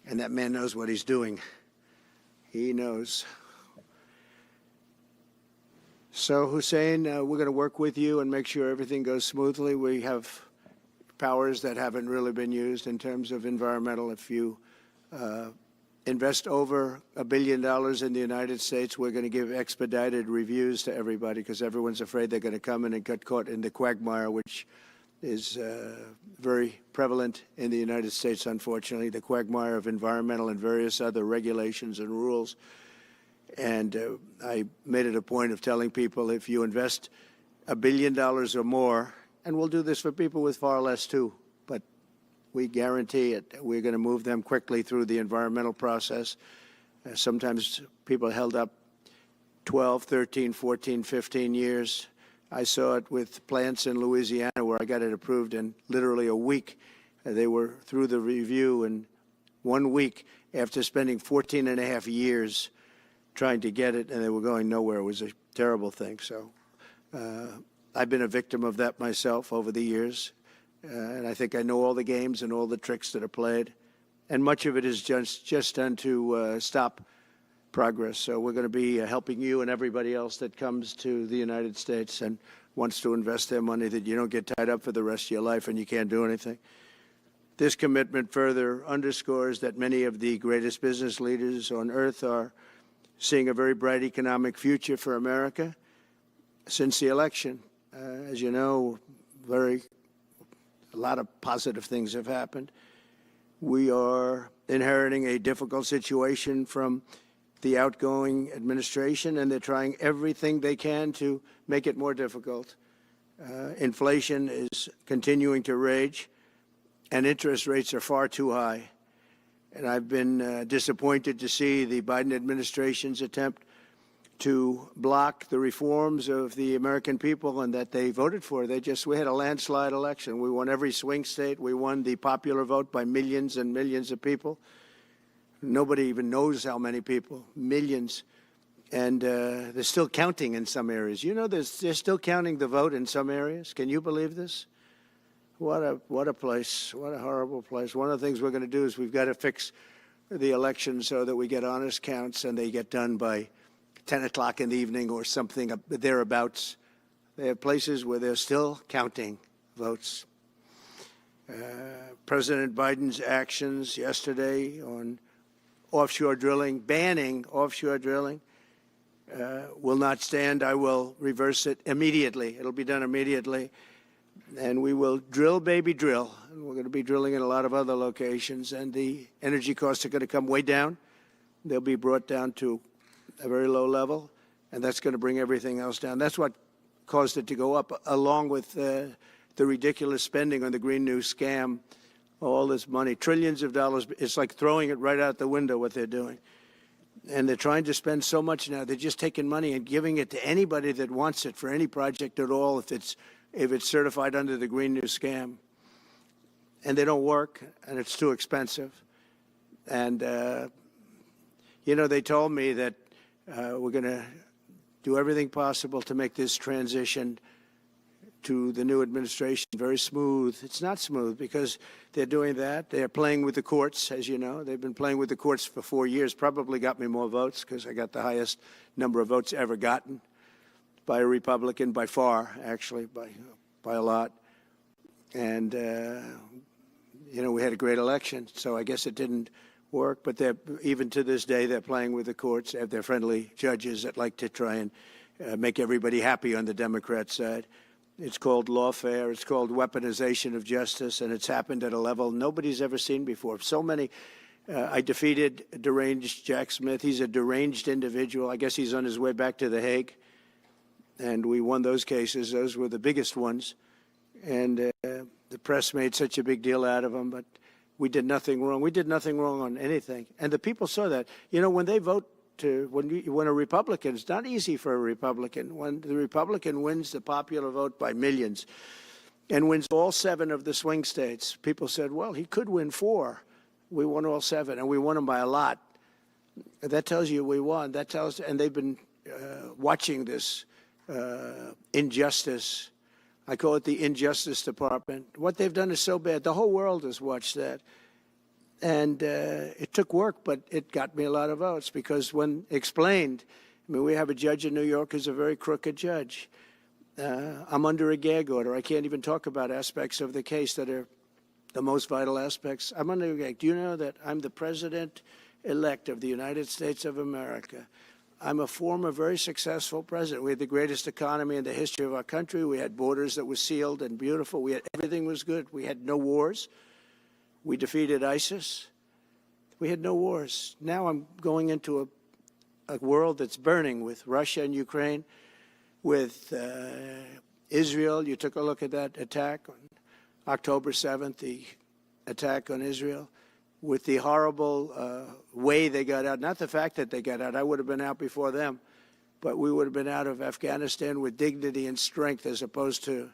And that man knows what he's doing. He knows. So, Hussein, we're going to work with you and make sure everything goes smoothly. We have powers that haven't really been used in terms of environmental. If you invest over $1 billion in the United States, we're going to give expedited reviews to everybody because everyone's afraid they're going to come in and get caught in the quagmire, which is very prevalent in the United States, unfortunately, the quagmire of environmental and various other regulations and rules. And I made it a point of telling people, if you invest $1 billion or more, and we'll do this for people with far less too, but we guarantee it. We're going to move them quickly through the environmental process. Sometimes people held up 12, 13, 14, 15 years. I saw it with plants in Louisiana where I got it approved in literally a week. They were through the review in 1 week after spending 14 and a half years trying to get it, and they were going nowhere. It was a terrible thing. So I've been a victim of that myself over the years, and I think I know all the games and all the tricks that are played, and much of it is just done to stop progress. So we're going to be helping you and everybody else that comes to the United States and wants to invest their money, that you don't get tied up for the rest of your life and you can't do anything. This commitment further underscores that many of the greatest business leaders on earth are seeing a very bright economic future for America since the election. As you know, a lot of positive things have happened. We are inheriting a difficult situation from the outgoing administration, and they're trying everything they can to make it more difficult. Inflation is continuing to rage, and interest rates are far too high. And I've been disappointed to see the Biden administration's attempt to block the reforms of the American people and that they voted for. We had a landslide election. We won every swing state. We won the popular vote by millions and millions of people. Nobody even knows how many people, millions. And they're still counting in some areas. You know, they're still counting the vote in some areas. Can you believe this? What a place. What a horrible place. One of the things we're going to do is we've got to fix the election so that we get honest counts and they get done by 10 o'clock in the evening or something thereabouts. They have places where they're still counting votes. President Biden's actions yesterday on offshore drilling, banning offshore drilling, will not stand. I will reverse it immediately. It'll be done immediately. And we will drill, baby, drill. And we're going to be drilling in a lot of other locations. And the energy costs are going to come way down. They'll be brought down to a very low level. And that's going to bring everything else down. That's what caused it to go up, along with the ridiculous spending on the Green New scam. All this money, trillions of dollars. It's like throwing it right out the window, what they're doing. And they're trying to spend so much now. They're just taking money and giving it to anybody that wants it for any project at all, if it's certified under the Green New scam. And they don't work, and it's too expensive. And, you know, they told me that we're going to do everything possible to make this transition to the new administration very smooth. It's not smooth because they're doing that. They're playing with the courts, as you know. They've been playing with the courts for 4 years, probably got me more votes because I got the highest number of votes ever gotten by a Republican, by far, actually, by a lot. And, you know, we had a great election, so I guess it didn't work. But even to this day, they're playing with the courts. They have their friendly judges that like to try and make everybody happy on the Democrat side. It's called lawfare. It's called weaponization of justice, and it's happened at a level nobody's ever seen before. So many. I defeated deranged Jack Smith. He's a deranged individual. I guess he's on his way back to The Hague. And we won those cases. Those were the biggest ones. And the press made such a big deal out of them, but we did nothing wrong. We did nothing wrong on anything. And the people saw that. You know, when they vote, when a Republican, it's not easy for a Republican. When the Republican wins the popular vote by millions and wins all 7 of the swing states, people said, well, he could win 4. We won all 7, and we won them by a lot. That tells you we won. That tells, and they've been watching this injustice. I call it the Injustice Department. What they've done is so bad. The whole world has watched that. And it took work, but it got me a lot of votes because when explained, I mean, we have a judge in New York who's a very crooked judge. I'm under a gag order. I can't even talk about aspects of the case that are the most vital aspects. I'm under a gag. Do you know that I'm the president-elect of the United States of America? I'm a former very successful president. We had the greatest economy in the history of our country. We had borders that were sealed and beautiful. Everything was good. We had no wars. We defeated ISIS. We had no wars. Now I'm going into a world that's burning with Russia and Ukraine, with Israel. You took a look at that attack on October 7th, the attack on Israel, with the horrible way they got out. Not the fact that they got out. I would have been out before them, but we would have been out of Afghanistan with dignity and strength as opposed to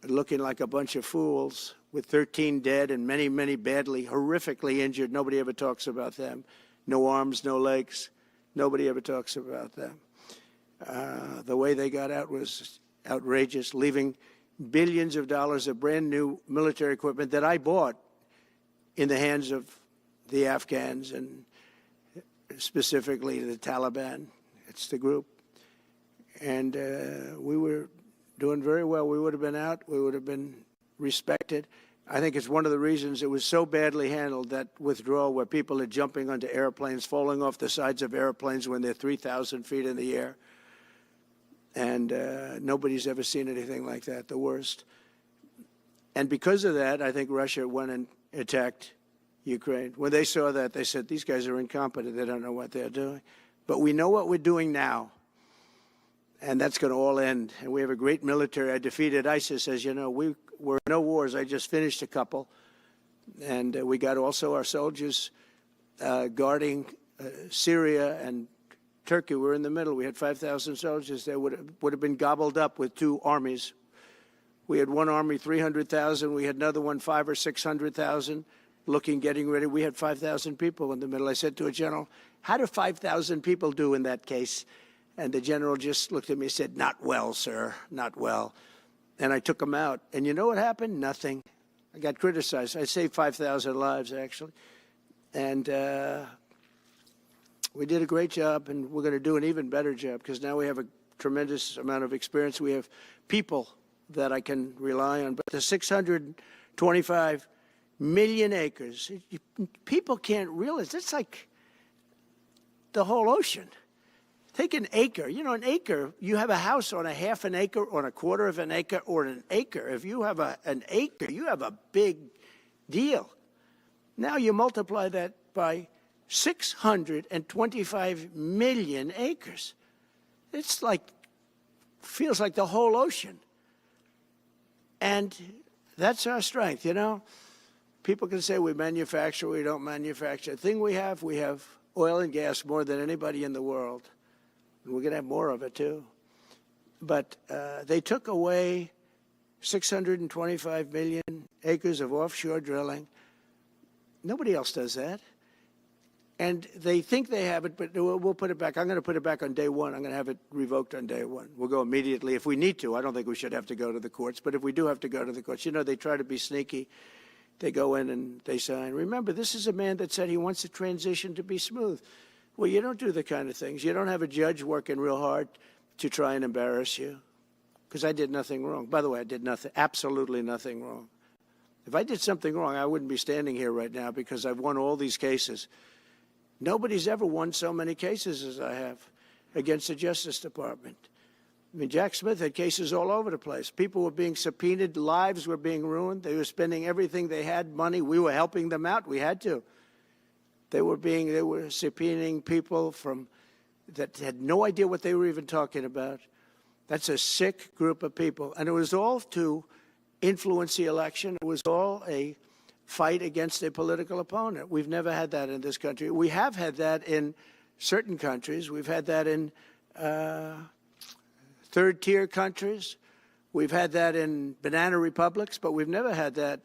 looking like a bunch of fools with 13 dead and many, many badly, horrifically injured. Nobody ever talks about them. No arms, no legs. Nobody ever talks about them. The way they got out was outrageous, leaving billions of dollars of brand new military equipment that I bought in the hands of the Afghans and specifically the Taliban. It's the group. And we were doing very well. We would have been out. We would have been respected. I think it's one of the reasons it was so badly handled, that withdrawal where people are jumping onto airplanes, falling off the sides of airplanes when they're 3,000 feet in the air. And nobody's ever seen anything like that, the worst. And because of that, I think Russia went and attacked Ukraine. When they saw that, they said, these guys are incompetent. They don't know what they're doing. But we know what we're doing now. And that's going to all end. And we have a great military. I defeated ISIS, as you know. We were in no wars. I just finished a couple. And we got also our soldiers guarding Syria and Turkey. We're in the middle. We had 5,000 soldiers. They would have been gobbled up with two armies. We had one army, 300,000. We had another one, 500,000 or 600,000, getting ready. We had 5,000 people in the middle. I said to a general, how do 5,000 people do in that case? And the general just looked at me and said, not well, sir, not well. And I took them out. And you know what happened? Nothing. I got criticized. I saved 5,000 lives, actually. And we did a great job, and we're going to do an even better job because now we have a tremendous amount of experience. We have people that I can rely on. But the 625 million acres, people can't realize. It's like the whole ocean. Take an acre. You know, an acre, you have a house on a half an acre, on a quarter of an acre, or an acre. If you have an acre, you have a big deal. Now you multiply that by 625 million acres. It's like, feels like the whole ocean. And that's our strength, you know. People can say we manufacture, we don't manufacture. The thing we have oil and gas more than anybody in the world. And we're going to have more of it, too. But they took away 625 million acres of offshore drilling. Nobody else does that. And they think they have it, but we'll put it back. I'm going to put it back on day one. I'm going to have it revoked on day one. We'll go immediately if we need to. I don't think we should have to go to the courts. But if we do have to go to the courts, you know, they try to be sneaky. They go in and they sign. Remember, this is a man that said he wants the transition to be smooth. Well, you don't do the kind of things. You don't have a judge working real hard to try and embarrass you, because I did nothing wrong. By the way, I did nothing, absolutely nothing wrong. If I did something wrong, I wouldn't be standing here right now because I've won all these cases. Nobody's ever won so many cases as I have against the Justice Department. I mean, Jack Smith had cases all over the place. People were being subpoenaed. Lives were being ruined. They were spending everything they had, money. We were helping them out. We had to. They were subpoenaing people that had no idea what they were even talking about. That's a sick group of people. And it was all to influence the election. It was all a fight against a political opponent. We've never had that in this country. We have had that in certain countries. We've had that in third-tier countries. We've had that in banana republics, but we've never had that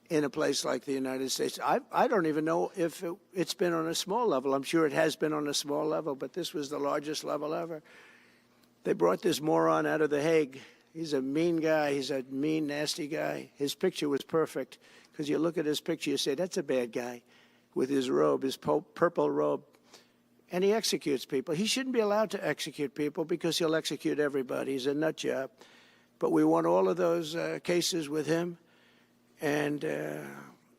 in a place like the United States. I don't even know if it's been on a small level. I'm sure it has been on a small level, but this was the largest level ever. They brought this moron out of The Hague. He's a mean guy. He's a mean, nasty guy. His picture was perfect. because you look at his picture, you say, that's a bad guy with his robe, his purple robe. And he executes people. He shouldn't be allowed to execute people because he'll execute everybody. He's a nut job. But we won all of those cases with him. And, I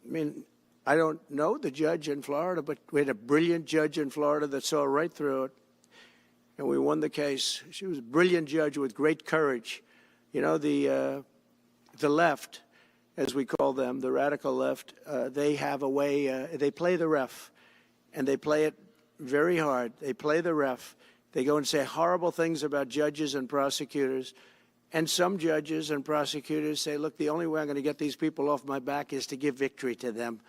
mean, I don't know the judge in Florida, but we had a brilliant judge in Florida that saw right through it. And we won the case. She was a brilliant judge with great courage. You know, the left, as we call them, the radical left, they have a way, they play the ref, and they play it very hard. They play the ref. They go and say horrible things about judges and prosecutors. And some judges and prosecutors say, look, the only way I'm going to get these people off my back is to give victory to them.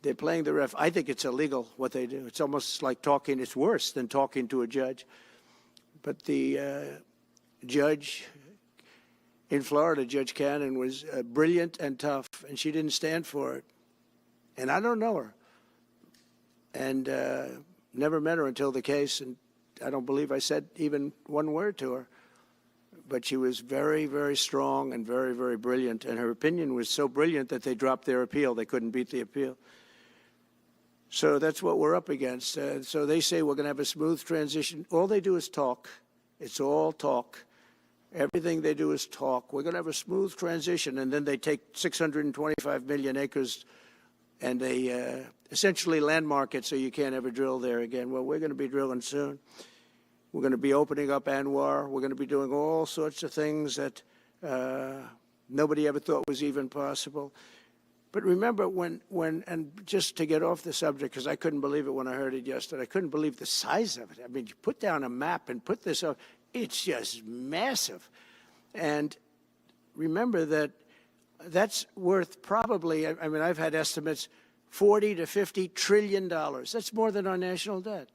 They're playing the ref. I think it's illegal what they do. It's almost like talking. It's worse than talking to a judge. But the judge in Florida, Judge Cannon, was brilliant and tough, and she didn't stand for it. And I don't know her. And never met her until the case, and I don't believe I said even one word to her. But she was very, very strong and very, very brilliant. And her opinion was so brilliant that they dropped their appeal. They couldn't beat the appeal. So that's what we're up against. So they say we're going to have a smooth transition. All they do is talk. It's all talk. Everything they do is talk. We're going to have a smooth transition. And then they take 625 million acres and they essentially landmark it so you can't ever drill there again. Well, we're going to be drilling soon. We're going to be opening up Anwar. We're going to be doing all sorts of things that nobody ever thought was even possible. But remember and just to get off the subject, because I couldn't believe it when I heard it yesterday, I couldn't believe the size of it. I mean, you put down a map and put this up, it's just massive. And remember that that's worth probably, I mean, I've had estimates, $40 to $50 trillion. That's more than our national debt.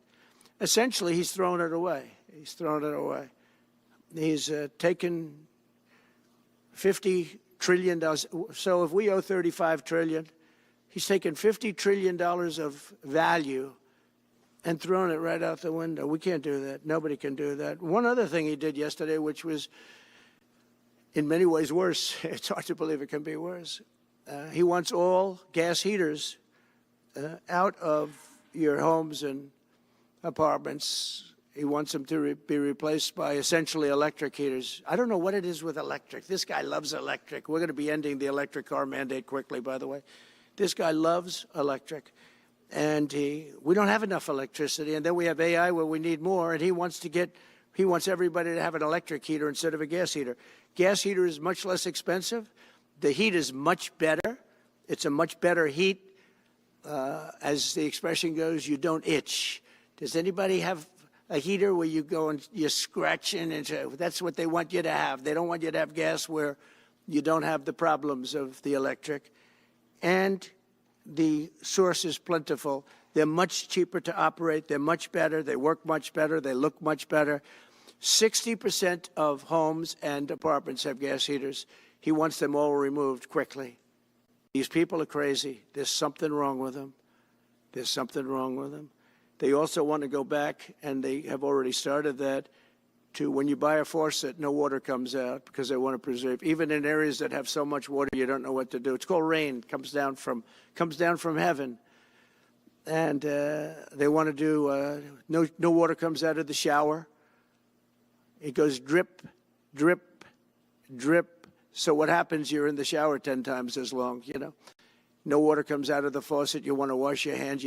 Essentially, he's thrown it away. He's thrown it away. He's taken $50 trillion. So if we owe $35 trillion, he's taken $50 trillion of value and thrown it right out the window. We can't do that. Nobody can do that. One other thing he did yesterday, which was in many ways worse, it's hard to believe it can be worse. He wants all gas heaters out of your homes and apartments. He wants them to be replaced by essentially electric heaters. I don't know what it is with electric. This guy loves electric. We're going to be ending the electric car mandate quickly, by the way. This guy loves electric. And we don't have enough electricity. And then we have AI where we need more. And he wants everybody to have an electric heater instead of a gas heater. Gas heater is much less expensive. The heat is much better. It's a much better heat. As the expression goes, you don't itch. Does anybody have a heater where you go and you're scratching? And that's what they want you to have. They don't want you to have gas where you don't have the problems of the electric. And the source is plentiful. They're much cheaper to operate. They're much better. They work much better. They look much better. 60% of homes and apartments have gas heaters. He wants them all removed quickly. These people are crazy. There's something wrong with them. There's something wrong with them. They also want to go back, and they have already started that, to when you buy a faucet, no water comes out because they want to preserve. Even in areas that have so much water, you don't know what to do. It's called rain. Comes down from heaven. And they want to do, no water comes out of the shower. It goes drip, drip, drip. So what happens, you're in the shower 10 times as long, you know. No water comes out of the faucet. You want to wash your hands.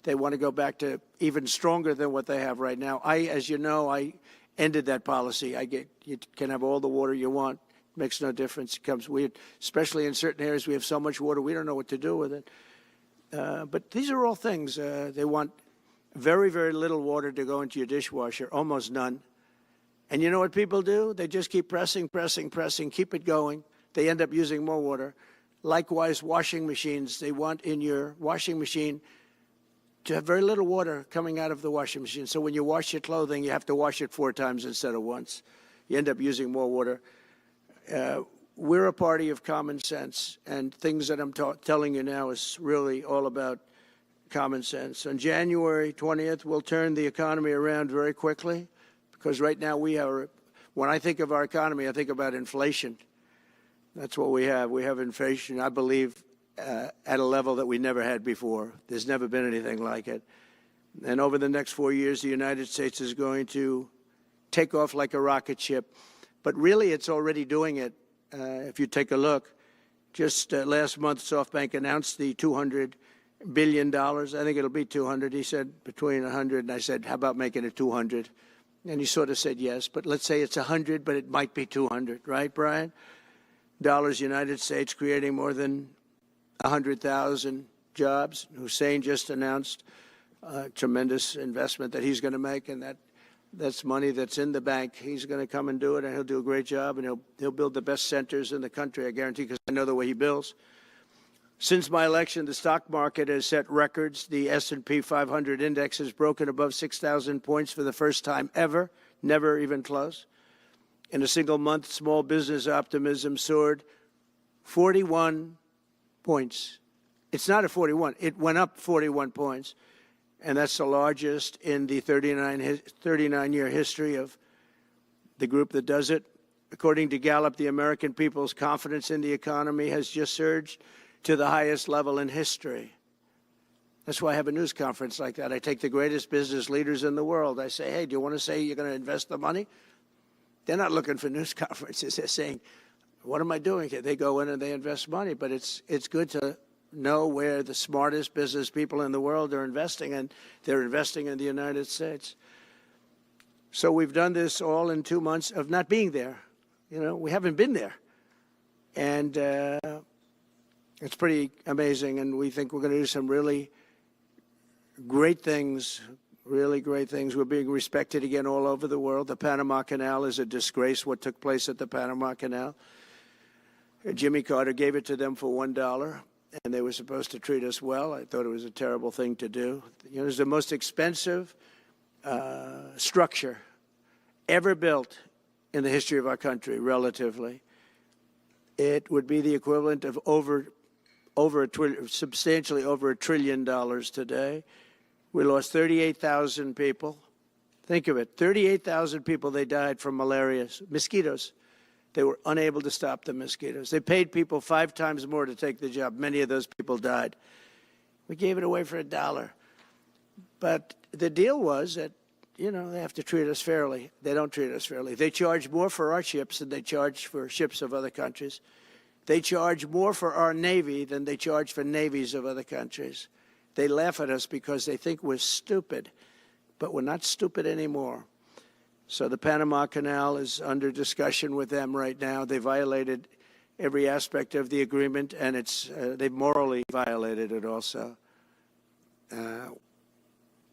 They want to go back to even stronger than what they have right now. As you know, I ended that policy. You can have all the water you want. Makes no difference. It comes weird, especially in certain areas. We have so much water, we don't know what to do with it. But these are all things. They want very, very little water to go into your dishwasher, almost none. And you know what people do? They just keep pressing, pressing, pressing, keep it going. They end up using more water. Likewise, washing machines. They want in your washing machine to have very little water coming out of the washing machine. So when you wash your clothing, you have to wash it 4 times instead of once. You end up using more water. We're a party of common sense, and things that I'm telling you now is really all about common sense. On January 20th, we'll turn the economy around very quickly, because right now when I think of our economy, I think about inflation. That's what we have. We have inflation. I believe at a level that we never had before. There's never been anything like it. And over the next 4 years, the United States is going to take off like a rocket ship. But really, it's already doing it. If you take a look, just last month, SoftBank announced the $200 billion. I think it'll be 200. He said between 100, and I said, how about making it 200? And he sort of said yes, but let's say it's 100, but it might be 200, right, Brian? Dollars, United States, creating more than 100,000 jobs. Hussein just announced a tremendous investment that he's going to make, and that's money that's in the bank. He's going to come and do it, and he'll do a great job, and he'll build the best centers in the country, I guarantee, because I know the way he builds. Since my election, the stock market has set records. The S&P 500 index has broken above 6,000 points for the first time ever, never even close. In a single month, small business optimism soared 41 points. It's not a 41. It went up 41 points. And that's the largest in the 39-year history of the group that does it. According to Gallup, the American people's confidence in the economy has just surged to the highest level in history. That's why I have a news conference like that. I take the greatest business leaders in the world. I say, hey, do you want to say you're going to invest the money? They're not looking for news conferences. They're saying, what am I doing here? They go in and they invest money. But it's good to know where the smartest business people in the world are investing, and they're investing in the United States. So we've done this all in 2 months of not being there. You know, we haven't been there. And it's pretty amazing, and we think we're going to do some really great things, really great things. We're being respected again all over the world. The Panama Canal is a disgrace, what took place at the Panama Canal. Jimmy Carter gave it to them for $1, and they were supposed to treat us well. I thought it was a terrible thing to do. You know, it was the most expensive structure ever built in the history of our country, relatively. It would be the equivalent of substantially over $1 trillion today. We lost 38,000 people. Think of it, 38,000 people, they died from malaria, mosquitoes. They were unable to stop the mosquitoes. They paid people 5 times more to take the job. Many of those people died. We gave it away for $1. But the deal was that, you know, they have to treat us fairly. They don't treat us fairly. They charge more for our ships than they charge for ships of other countries. They charge more for our Navy than they charge for navies of other countries. They laugh at us because they think we're stupid, but we're not stupid anymore. So the Panama Canal is under discussion with them right now. They violated every aspect of the agreement, and they've morally violated it also. And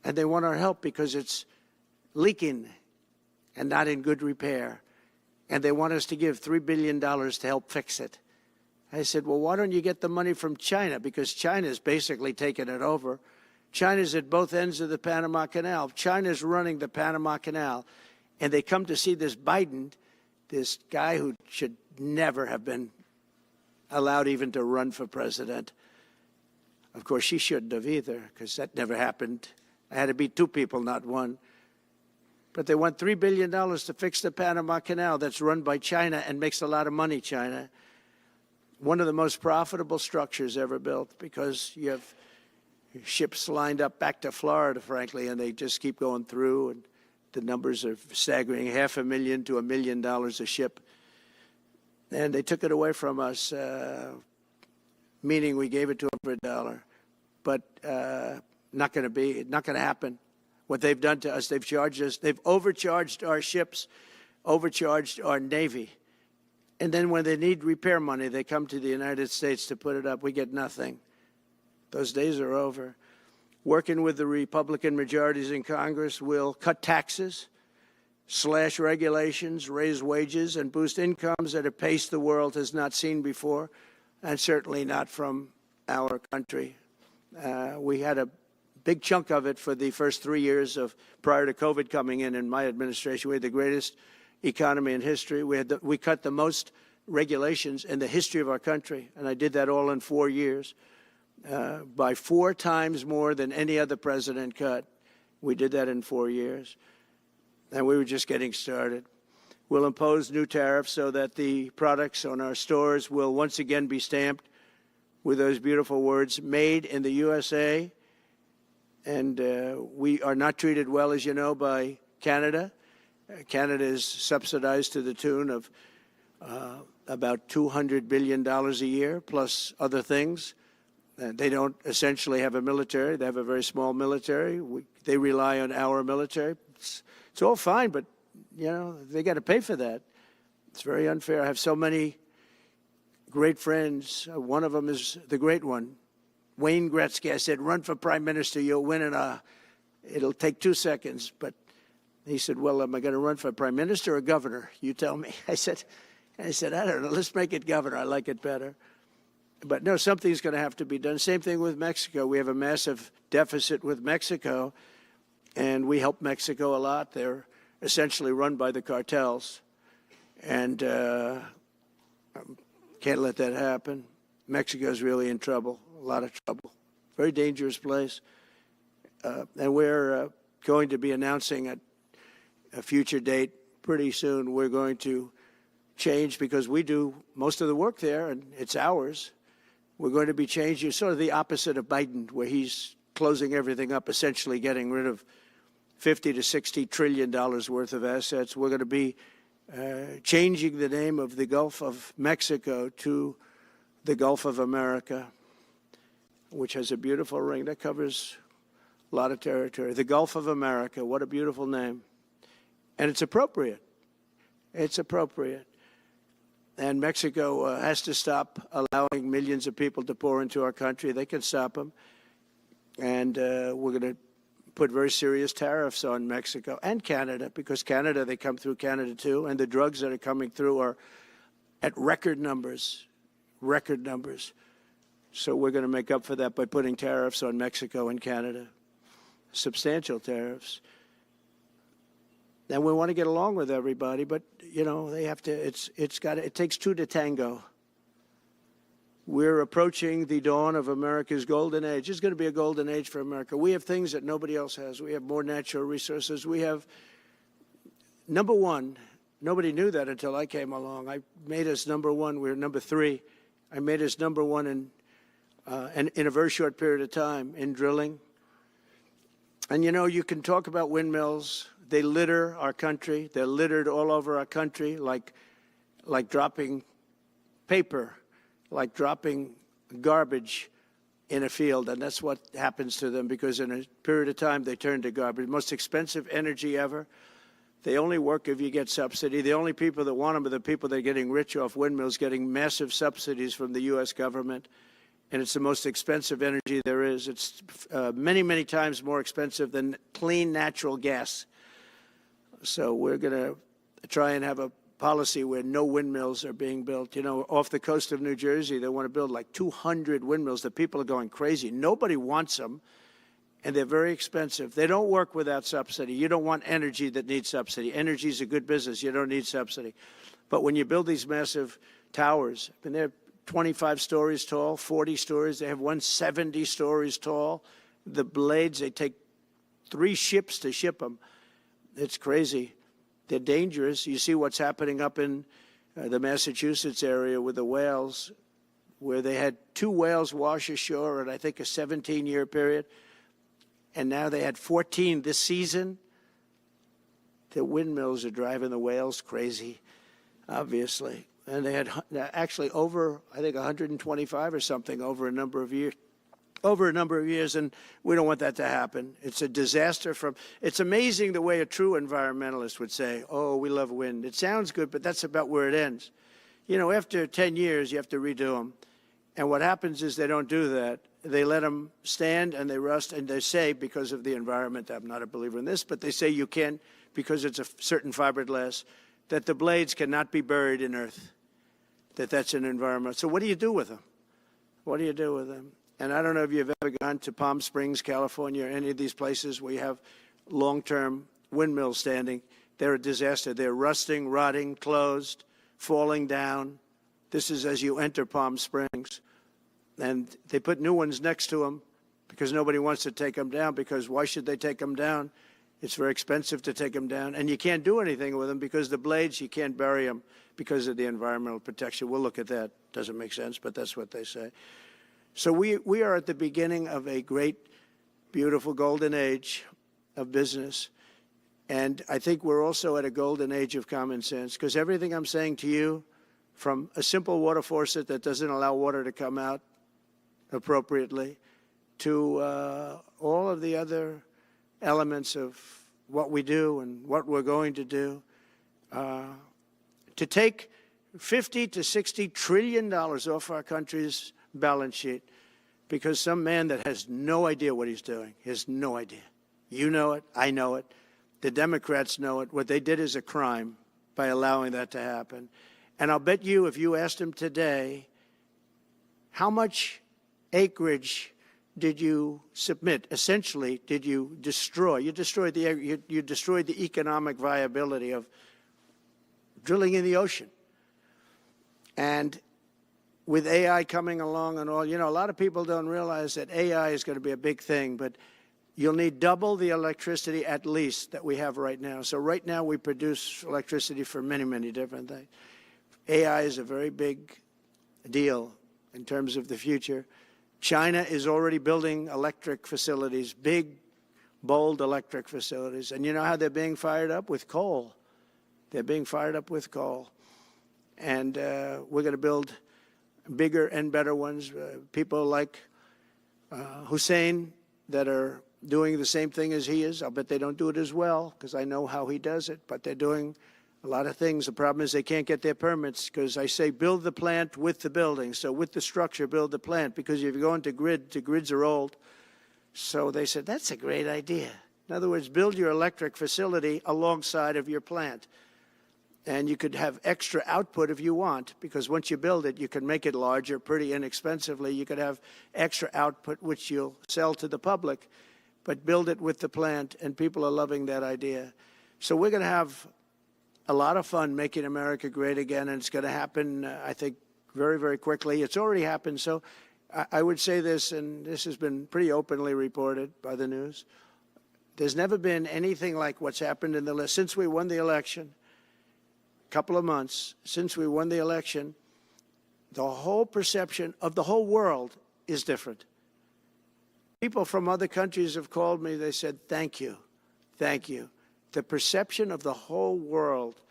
they want our help because it's leaking and not in good repair. And they want us to give $3 billion to help fix it. I said, well, why don't you get the money from China? Because China's basically taken it over. China's at both ends of the Panama Canal. China's running the Panama Canal. And they come to see this Biden, this guy who should never have been allowed even to run for president. Of course, she shouldn't have either, because that never happened. I had to beat 2 people, not 1. But they want $3 billion to fix the Panama Canal that's run by China and makes a lot of money, China. One of the most profitable structures ever built, because you have ships lined up back to Florida, frankly, and they just keep going through, and the numbers are staggering, $500,000 to $1 million a ship. And they took it away from us, meaning we gave it to them for $1. But not going to happen. What they've done to us, they've charged us, they've overcharged our ships, overcharged our Navy. And then when they need repair money, they come to the United States to put it up. We get nothing. Those days are over. Working with the Republican majorities in Congress, will cut taxes, slash regulations, raise wages, and boost incomes at a pace the world has not seen before, and certainly not from our country. We had a big chunk of it for the first 3 years prior to COVID coming in my administration. We had the greatest economy in history. We cut the most regulations in the history of our country, and I did that all in 4 years. By 4 times more than any other president cut. We did that in 4 years. And we were just getting started. We'll impose new tariffs so that the products on our stores will once again be stamped with those beautiful words, made in the USA. And we are not treated well, as you know, by Canada. Canada is subsidized to the tune of about $200 billion a year, plus other things. They don't essentially have a military. They have a very small military. They rely on our military. It's all fine, but, you know, they got to pay for that. It's very unfair. I have so many great friends. One of them is the great one, Wayne Gretzky. I said, run for prime minister. You'll win it'll take 2 seconds. But he said, well, am I going to run for prime minister or governor? You tell me. I said, I don't know. Let's make it governor. I like it better. But no, something's going to have to be done. Same thing with Mexico. We have a massive deficit with Mexico, and we help Mexico a lot. They're essentially run by the cartels, and can't let that happen. Mexico's really in trouble, a lot of trouble. Very dangerous place. And we're going to be announcing at a future date pretty soon. We're going to change, because we do most of the work there, and it's ours. We're going to be changing, sort of the opposite of Biden, where he's closing everything up, essentially getting rid of $50 to $60 trillion worth of assets. We're going to be changing the name of the Gulf of Mexico to the Gulf of America, which has a beautiful ring that covers a lot of territory. The Gulf of America, what a beautiful name. And it's appropriate. It's appropriate. And Mexico has to stop allowing millions of people to pour into our country. They can stop them. And we're going to put very serious tariffs on Mexico and Canada, because Canada, they come through Canada too. And the drugs that are coming through are at record numbers, record numbers. So we're going to make up for that by putting tariffs on Mexico and Canada, substantial tariffs. And we want to get along with everybody, but, you know, they have to, it takes two to tango. We're approaching the dawn of America's golden age. It's going to be a golden age for America. We have things that nobody else has. We have more natural resources. We have, number one, nobody knew that until I came along. I made us number one. We were number three. I made us number one in a very short period of time in drilling. And, you know, you can talk about windmills. They litter our country. They're littered all over our country, like dropping paper, like dropping garbage in a field. And that's what happens to them, because in a period of time, they turn to garbage. Most expensive energy ever. They only work if you get subsidy. The only people that want them are the people that are getting rich off windmills, getting massive subsidies from the U.S. government. And it's the most expensive energy there is. It's many, many times more expensive than clean natural gas. So we're going to try and have a policy where no windmills are being built. You know, off the coast of New Jersey, they want to build like 200 windmills. The people are going crazy. Nobody wants them, and they're very expensive. They don't work without subsidy. You don't want energy that needs subsidy. Energy is a good business. You don't need subsidy. But when you build these massive towers, I mean, they're 25 stories tall, 40 stories. They have one 70 stories tall. The blades, they take 3 ships to ship them. It's crazy. They're dangerous. You see what's happening up in the Massachusetts area with the whales, where they had 2 whales wash ashore in, I think, a 17-year period. And now they had 14 this season. The windmills are driving the whales crazy, obviously. And they had actually over, I think, 125 or something over a number of years. And we don't want that to happen. It's a disaster. It's amazing the way a true environmentalist would say, oh, we love wind. It sounds good, but that's about where it ends. You know, after 10 years, you have to redo them. And what happens is they don't do that. They let them stand and they rust, and they say, because of the environment, I'm not a believer in this, but they say you can't, because it's a certain fiberglass, that the blades cannot be buried in earth, that's an environment. So what do you do with them? What do you do with them? And I don't know if you've ever gone to Palm Springs, California, or any of these places where you have long-term windmills standing. They're a disaster. They're rusting, rotting, closed, falling down. This is as you enter Palm Springs. And they put new ones next to them because nobody wants to take them down, because why should they take them down? It's very expensive to take them down. And you can't do anything with them because the blades, you can't bury them because of the environmental protection. We'll look at that. Doesn't make sense, but that's what they say. So we are at the beginning of a great, beautiful golden age of business. And I think we're also at a golden age of common sense, because everything I'm saying to you, from a simple water faucet that doesn't allow water to come out appropriately, to all of the other elements of what we do and what we're going to do, to take $50 to $60 trillion off our country's balance sheet because some man that has no idea what he's doing, has no idea. You know it, I know it, the Democrats know it. What they did is a crime by allowing that to happen. And I'll bet you, if you asked him today, how much acreage did you submit? Essentially, did you destroy? You destroyed the economic viability of drilling in the ocean. And with AI coming along and all, you know, a lot of people don't realize that AI is going to be a big thing, but you'll need double the electricity at least that we have right now. So right now we produce electricity for many, many different things. AI is a very big deal in terms of the future. China is already building electric facilities, big, bold electric facilities. And you know how they're being fired up? With coal. They're being fired up with coal. And we're going to build bigger and better ones. People like Hussein that are doing the same thing as he is. I'll bet they don't do it as well because I know how he does it, but they're doing a lot of things. The problem is they can't get their permits because I say build the plant with the building. So with the structure, build the plant, because if you go into the grids are old. So they said, that's a great idea. In other words, build your electric facility alongside of your plant. And you could have extra output if you want, because once you build it, you can make it larger pretty inexpensively. You could have extra output, which you'll sell to the public, but build it with the plant, and people are loving that idea. So we're going to have a lot of fun making America great again, and it's going to happen, I think, very, very quickly. It's already happened. So I would say this, and this has been pretty openly reported by the news. There's never been anything like what's happened in the list since we won the election. Couple of months since we won the election, the whole perception of the whole world is different. People from other countries have called me. They said, thank you. Thank you. The perception of the whole world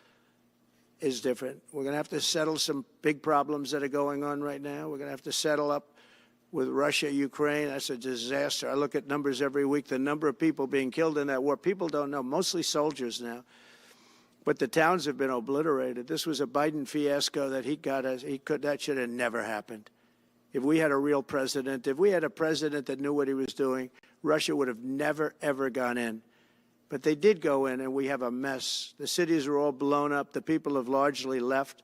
is different. We're going to have to settle some big problems that are going on right now. We're going to have to settle up with Russia, Ukraine. That's a disaster. I look at numbers every week, the number of people being killed in that war. People don't know, mostly soldiers now. But the towns have been obliterated. This was a Biden fiasco that that should have never happened. If we had a real president, if we had a president that knew what he was doing, Russia would have never, ever gone in. But they did go in, and we have a mess. The cities are all blown up. The people have largely left.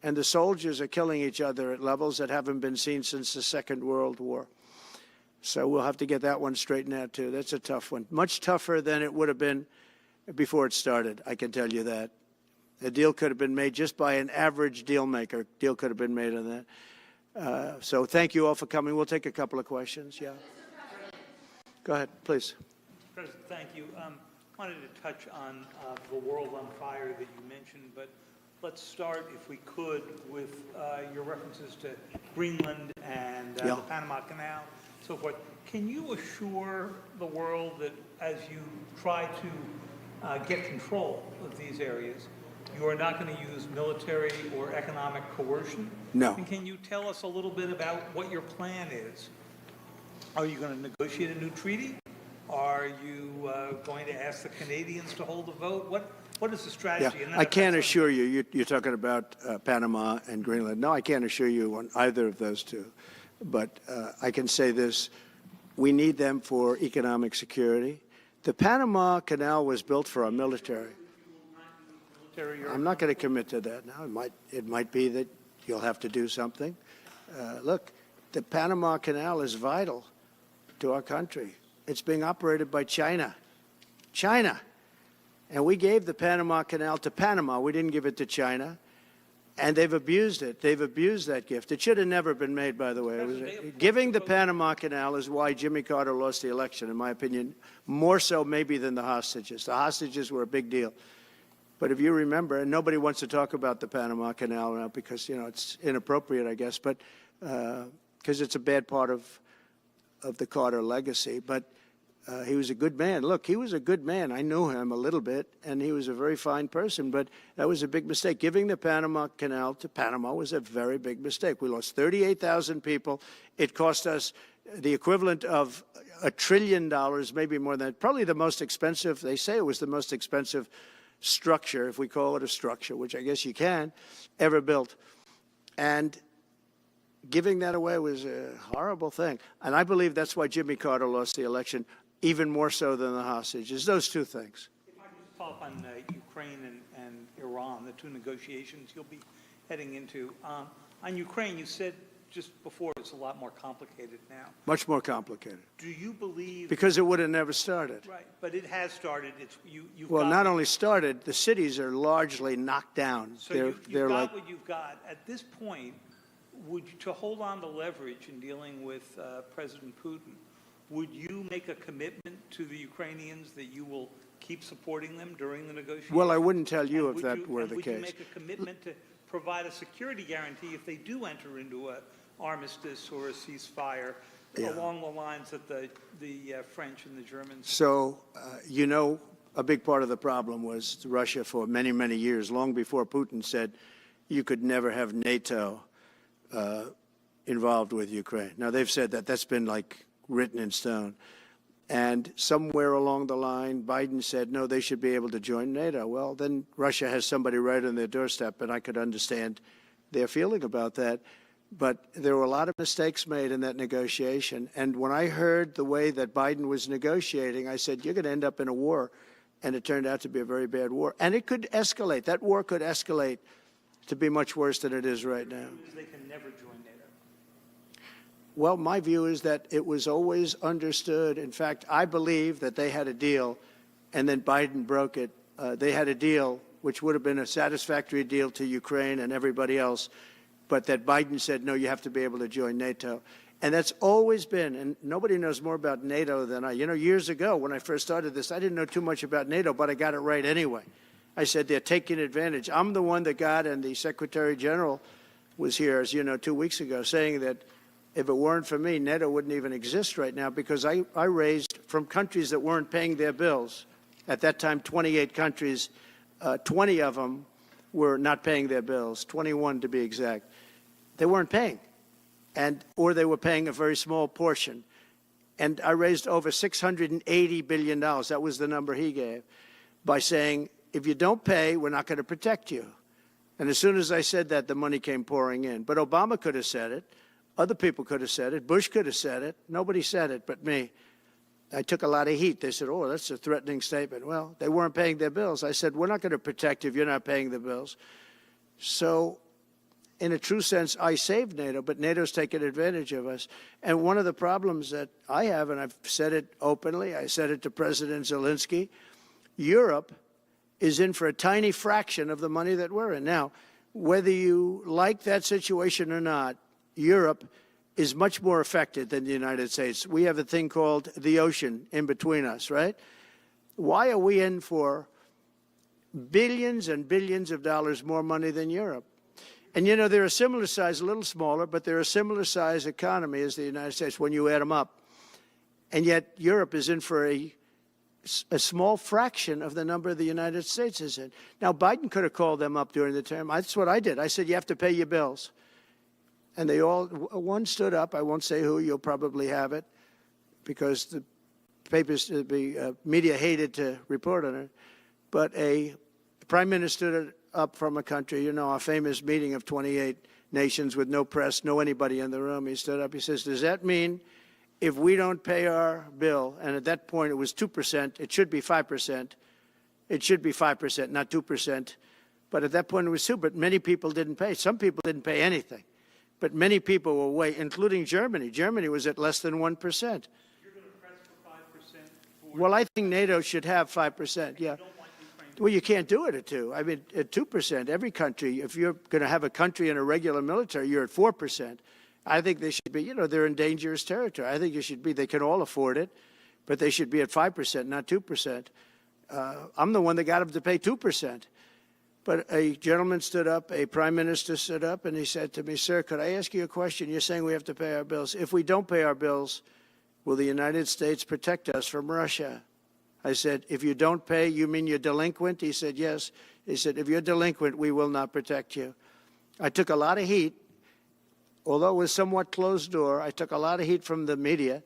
And the soldiers are killing each other at levels that haven't been seen since the Second World War. So we'll have to get that one straightened out, too. That's a tough one. Much tougher than it would have been before it started, I can tell you that. A deal could have been made just by an average deal maker. Deal could have been made on that. So thank you all for coming. We'll take a couple of questions. Yeah. Go ahead, please. President, thank you. I wanted to touch on the world on fire that you mentioned, but let's start, if we could, with your references to Greenland and the Panama Canal, so forth. Can you assure the world that as you try to get control of these areas, you are not going to use military or economic coercion? No. And can you tell us a little bit about what your plan is? Are you going to negotiate a new treaty? Are you going to ask the Canadians to hold a vote? What is the strategy? Yeah, I can't assure you, you're talking about Panama and Greenland. No, I can't assure you on either of those two. But I can say this, we need them for economic security. The Panama Canal was built for our military. I'm not going to commit to that now. It might be that you'll have to do something. Look, the Panama Canal is vital to our country. It's being operated by China. China. And we gave the Panama Canal to Panama. We didn't give it to China. And they've abused it. They've abused that gift. It should have never been made, by the way. Giving the Panama Canal is why Jimmy Carter lost the election, in my opinion, more so maybe than the hostages. The hostages were a big deal. But if you remember, and nobody wants to talk about the Panama Canal now because, you know, it's inappropriate, I guess, but because it's a bad part of the Carter legacy. But he was a good man. Look, he was a good man. I knew him a little bit, and he was a very fine person. But that was a big mistake. Giving the Panama Canal to Panama was a very big mistake. We lost 38,000 people. It cost us the equivalent of $1 trillion, maybe more than that. Probably the most expensive. They say it was the most expensive structure, if we call it a structure, which I guess you can, ever built. And giving that away was a horrible thing. And I believe that's why Jimmy Carter lost the election, even more so than the hostages. Those two things. If I could just follow up on Ukraine and Iran, the two negotiations you'll be heading into. On Ukraine, you said just before it's a lot more complicated now. Much more complicated. Do you believe... Because it would have never started. Right, but it has started. Well, not only started, the cities are largely knocked down. So you've got what you've got. At this point, to hold on to leverage in dealing with President Putin, would you make a commitment to the Ukrainians that you will keep supporting them during the negotiations? Well, I wouldn't tell you if that were the case. Would you make a commitment to provide a security guarantee if they do enter into an armistice or a ceasefire along the lines that the French and the Germans? So, a big part of the problem was Russia for many, many years, long before Putin said you could never have NATO involved with Ukraine. Now, they've said that. That's been like written in stone. And somewhere along the line, Biden said, no, they should be able to join NATO. Well, then Russia has somebody right on their doorstep, and I could understand their feeling about that. But there were a lot of mistakes made in that negotiation. And when I heard the way that Biden was negotiating, I said, you're going to end up in a war. And it turned out to be a very bad war. And it could escalate. That war could escalate to be much worse than it is right now. They can never join NATO. Well, my view is that it was always understood. In fact, I believe that they had a deal, and then Biden broke it. They had a deal, which would have been a satisfactory deal to Ukraine and everybody else, but that Biden said, no, you have to be able to join NATO. And that's always been, and nobody knows more about NATO than I. Years ago, when I first started this, I didn't know too much about NATO, but I got it right anyway. I said, they're taking advantage. I'm the one that got, and the Secretary General was here, as you know, 2 weeks ago, saying that if it weren't for me, NATO wouldn't even exist right now, because I raised from countries that weren't paying their bills. At that time, 28 countries, 20 of them were not paying their bills, 21 to be exact. They weren't paying, or they were paying a very small portion. And I raised over $680 billion. That was the number he gave, by saying, if you don't pay, we're not going to protect you. And as soon as I said that, the money came pouring in. But Obama could have said it. Other people could have said it. Bush could have said it. Nobody said it but me. I took a lot of heat. They said, oh, that's a threatening statement. Well, they weren't paying their bills. I said, we're not going to protect you if you're not paying the bills. So in a true sense, I saved NATO, but NATO's taken advantage of us. And one of the problems that I have, and I've said it openly, I said it to President Zelensky, Europe is in for a tiny fraction of the money that we're in. Now, whether you like that situation or not, Europe is much more affected than the United States. We have a thing called the ocean in between us, right? Why are we in for billions and billions of dollars more money than Europe? And, they're a similar size, a little smaller, but they're a similar size economy as the United States when you add them up. And yet Europe is in for a small fraction of the number the United States is in. Now, Biden could have called them up during the term. That's what I did. I said, you have to pay your bills. And they all, one stood up. I won't say who. You'll probably have it, because the papers, the media hated to report on it. But a prime minister stood up from a country, our famous meeting of 28 nations with no press, no anybody in the room. He stood up. He says, does that mean if we don't pay our bill, and at that point it was 2%, it should be 5%. It should be 5%, not 2%. But at that point it was 2%, but many people didn't pay. Some people didn't pay anything. But many people were way, including Germany. Germany was at less than 1%. You're going to press for 5%? Well, I think NATO should have 5%, yeah. Well, you can't do it at 2%. I mean, at 2%, every country, if you're going to have a country in a regular military, you're at 4%. I think they should be, they're in dangerous territory. I think it should be, they can all afford it, but they should be at 5%, not 2%. I'm the one that got them to pay 2%. But a gentleman stood up, a prime minister stood up, and he said to me, "Sir, could I ask you a question? You're saying we have to pay our bills. If we don't pay our bills, will the United States protect us from Russia?" I said, "If you don't pay, you mean you're delinquent?" He said, "Yes." He said, "If you're delinquent, we will not protect you." I took a lot of heat. Although it was somewhat closed door, I took a lot of heat from the media.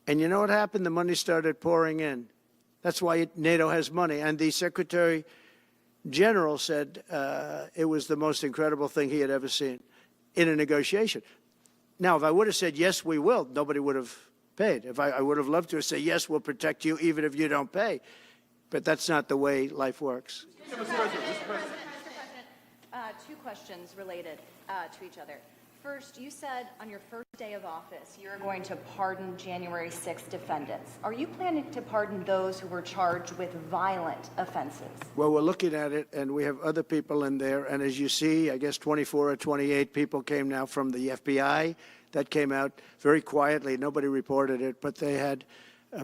And you know what happened? The money started pouring in. That's why NATO has money. And the Secretary General said it was the most incredible thing he had ever seen in a negotiation. Now, if I would have said, "Yes, we will," nobody would have paid. If I would have loved to say, "Yes, we'll protect you even if you don't pay." But that's not the way life works. Mr. President, two questions related to each other. First, you said on your first day of office you're going to pardon January 6th defendants. Are you planning to pardon those who were charged with violent offenses? Well, we're looking at it, and we have other people in there. And as you see, I guess 24 or 28 people came now from the FBI. That came out very quietly. Nobody reported it, but they had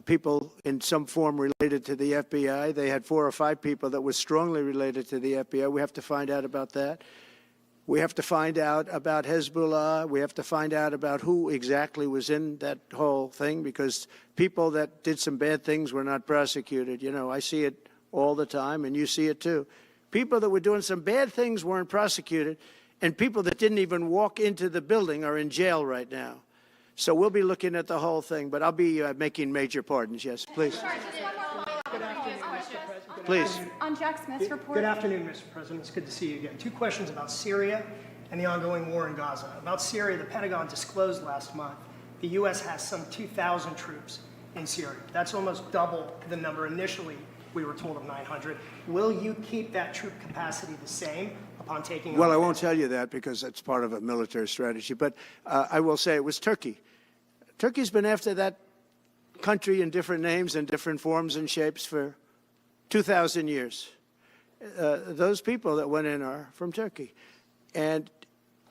people in some form related to the FBI. They had 4 or 5 people that were strongly related to the FBI. We have to find out about that. We have to find out about Hezbollah. We have to find out about who exactly was in that whole thing, because people that did some bad things were not prosecuted. You know, I see it all the time, and you see it too. People that were doing some bad things weren't prosecuted, and people that didn't even walk into the building are in jail right now. So we'll be looking at the whole thing, but I'll be making major pardons. Yes, please. Please. On Jack Smith's report. Good afternoon, Mr. President. It's good to see you again. 2 questions about Syria and the ongoing war in Gaza. About Syria, the Pentagon disclosed last month the U.S. has some 2,000 troops in Syria. That's almost double the number initially we were told of 900. Will you keep that troop capacity the same upon taking Well, I over? won't tell you that because that's part of a military strategy, but I will say it was Turkey. Turkey's been after that country in different names and different forms and shapes for 2,000 years. Those people that went in are from Turkey. And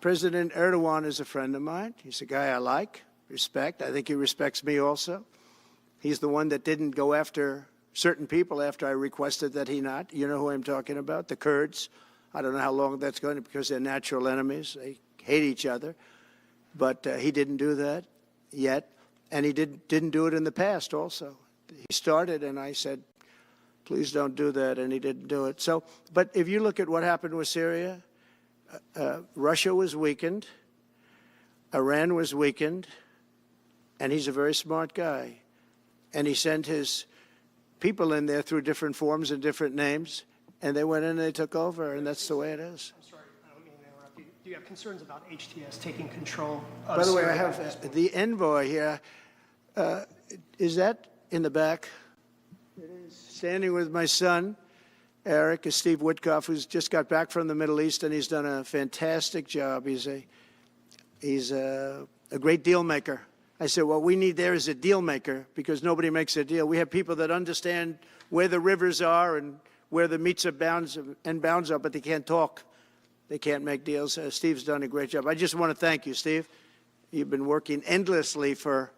President Erdogan is a friend of mine. He's a guy I like, respect. I think he respects me also. He's the one that didn't go after certain people after I requested that he not. You know who I'm talking about, the Kurds. I don't know how long that's going to, because they're natural enemies. They hate each other. But he didn't do that yet. And he didn't do it in the past also. He started, and I said, "Please don't do that," and he didn't do it. So, but if you look at what happened with Syria, Russia was weakened, Iran was weakened, and he's a very smart guy. And he sent his people in there through different forms and different names, and they went in and they took over, and that's the way it is. I'm sorry, I don't mean to interrupt you. Do you have concerns about HTS taking control of By the way, I Syria at this have point? the envoy here. Is that in the back? It is. Standing with my son, Eric, is Steve Witkoff, who's just got back from the Middle East, and he's done a fantastic job. He's a great deal maker. I said, what we need there is a deal maker, because nobody makes a deal. We have people that understand where the rivers are and where the meets and bounds are, but they can't talk. They can't make deals. Steve's done a great job. I just want to thank you, Steve. You've been working endlessly for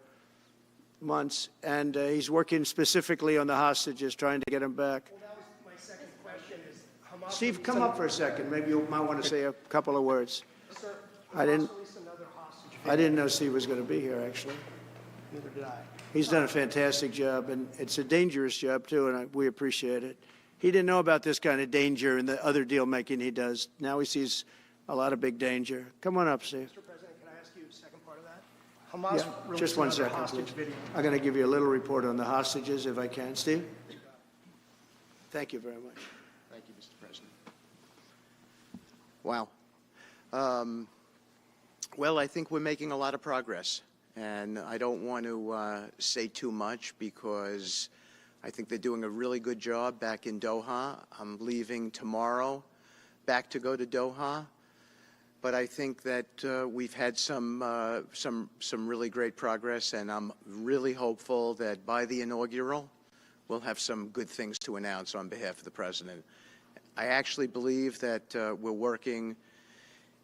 months, and he's working specifically on the hostages, trying to get them back. Well, that was my second question. Is Hamas Steve, come up for a second. Maybe you might want to say a couple of words. Sir, I didn't- Hamas released another hostage I didn't know Steve was going to be here, actually. Neither did I. He's done a fantastic job, and it's a dangerous job, too, and we appreciate it. He didn't know about this kind of danger and the other deal-making he does. Now he sees a lot of big danger. Come on up, Steve. Mr. President, can I ask you a second part of that? Hamas Yeah, released just one another second, hostage please. video. I'm going to give you a little report on the hostages, if I can. Steve? Thank you very much. Thank you, Mr. President. Wow. Well, I think we're making a lot of progress, and I don't want to say too much because I think they're doing a really good job back in Doha. I'm leaving tomorrow back to go to Doha, but I think that we've had some really great progress, and I'm really hopeful that by the inaugural, we'll have some good things to announce on behalf of the President. I actually believe that we're working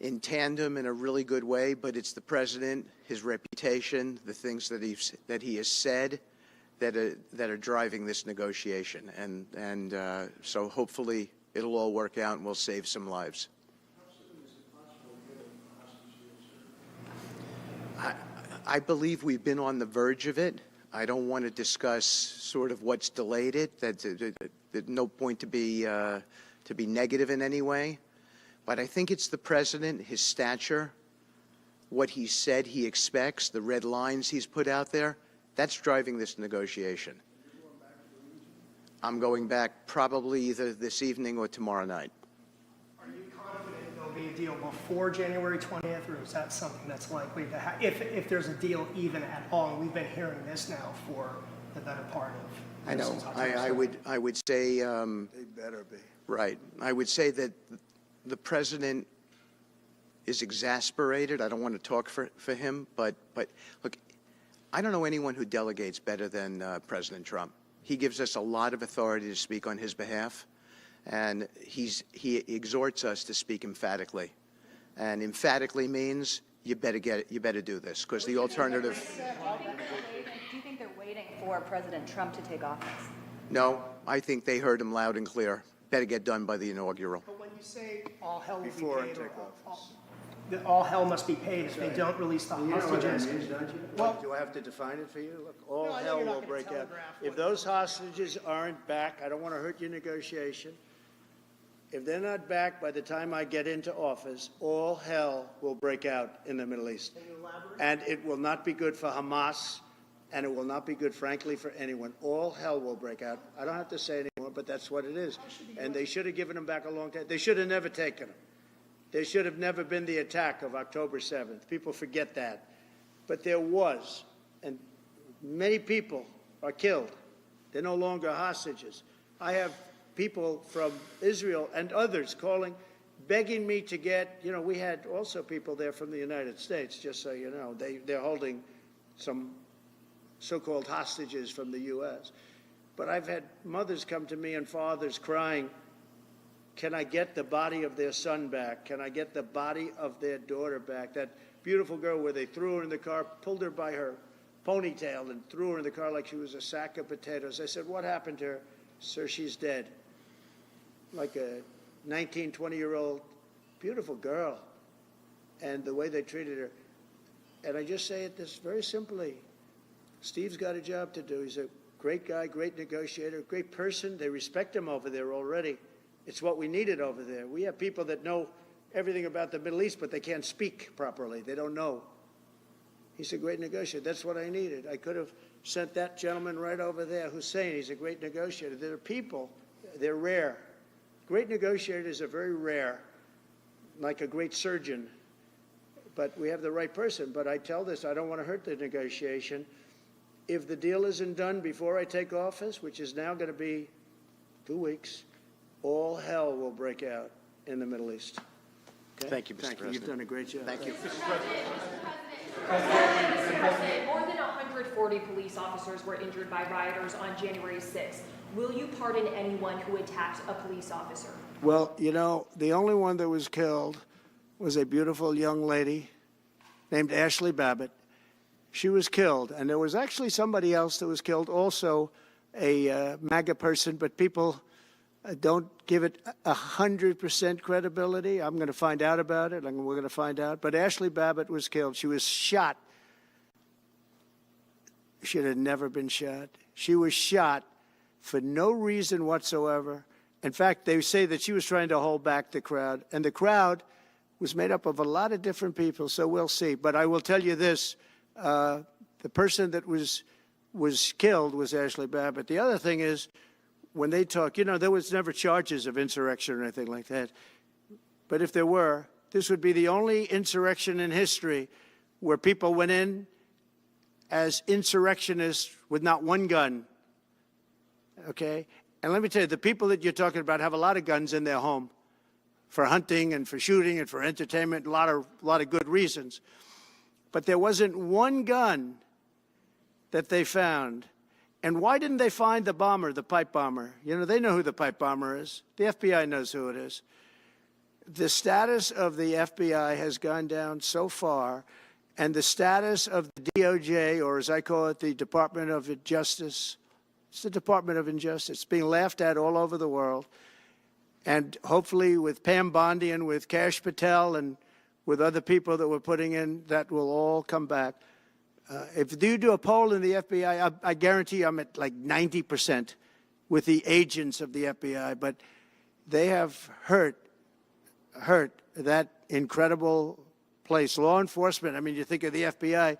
in tandem in a really good way, but it's the President, his reputation, the things that he has said that are driving this negotiation, and so hopefully it'll all work out and we'll save some lives. I believe we've been on the verge of it. I don't want to discuss sort of what's delayed it. There's no point to be negative in any way. But I think it's the president, his stature, what he said he expects, the red lines he's put out there, that's driving this negotiation. I'm going back probably either this evening or tomorrow night. Are you confident there'll be a deal before January 20th, or is that something that's likely to happen? If there's a deal even at all, and we've been hearing this now for the better part of. I know. since October I would say. They better be. Right. I would say that the president is exasperated. I don't want to talk for him, but look, I don't know anyone who delegates better than President Trump. He gives us a lot of authority to speak on his behalf, and he exhorts us to speak emphatically. And emphatically means you better do this, because the alternative. Do you think they're waiting for President Trump to take office? No, I think they heard him loud and clear. Better get done by the inaugural. But when you say all hell will be Before I paid, take all hell must be paid if they don't release the You know what that hostages. means, don't you? Well- Do I have to define it for you? Look, all No, I know hell you're not will gonna break out. telegraph If what those hostages aren't back, I don't want to hurt your negotiation. If they're not back by the time I get into office, all hell will break out in the Middle East. Can you elaborate? And it will not be good for Hamas, and it will not be good, frankly, for anyone. All hell will break out. I don't have to say anymore, but that's what it is. And they should have given them back a long time. They should have never taken them. There should have never been the attack of October 7th. People forget that. But there was, and many people are killed. They're no longer hostages. I have people from Israel and others calling, begging me to get, we had also people there from the United States, just so you know. They're holding some so-called hostages from the U.S. But I've had mothers come to me and fathers crying, can I get the body of their son back? Can I get the body of their daughter back? That beautiful girl where they threw her in the car, pulled her by her ponytail and threw her in the car like she was a sack of potatoes. I said, what happened to her? Sir, she's dead. Like a 19, 20-year-old beautiful girl. And the way they treated her. And I just say it this very simply. Steve's got a job to do. He's a great guy, great negotiator, great person. They respect him over there already. It's what we needed over there. We have people that know everything about the Middle East, but they can't speak properly. They don't know. He's a great negotiator. That's what I needed. I could have sent that gentleman right over there, Hussein. He's a great negotiator. There are people, they're rare. Great negotiators are very rare, like a great surgeon. But we have the right person. But I tell this, I don't want to hurt the negotiation. If the deal isn't done before I take office, which is now going to be 2 weeks, all hell will break out in the Middle East. Okay? Thank you, Mr. President. You've done a great job. Thank you. More than 140 police officers were injured by rioters on January 6th. Will you pardon anyone who attacked a police officer? Well, the only one that was killed was a beautiful young lady named Ashley Babbitt. She was killed, and there was actually somebody else that was killed, also a MAGA person, but people don't give it 100% credibility. I'm going to find out about it, and we're going to find out. But Ashley Babbitt was killed. She was shot. Should have never been shot. She was shot for no reason whatsoever. In fact, they say that she was trying to hold back the crowd, and the crowd was made up of a lot of different people, so we'll see. But I will tell you this, the person that was killed was Ashley Babbitt. The other thing is, when they talk, there was never charges of insurrection or anything like that. But if there were, this would be the only insurrection in history where people went in as insurrectionists with not one gun, okay? And let me tell you, the people that you're talking about have a lot of guns in their home for hunting and for shooting and for entertainment, a lot of good reasons. But there wasn't one gun that they found. And why didn't they find the bomber, the pipe bomber? They know who the pipe bomber is. The FBI knows who it is. The status of the FBI has gone down so far, and the status of the DOJ, or as I call it, the Department of Justice, it's the Department of Injustice, being laughed at all over the world. And hopefully with Pam Bondi and with Kash Patel and with other people that we're putting in, that will all come back. If you do a poll in the FBI, I guarantee I'm at like 90% with the agents of the FBI, but they have hurt that incredible place. Law enforcement, I mean, you think of the FBI,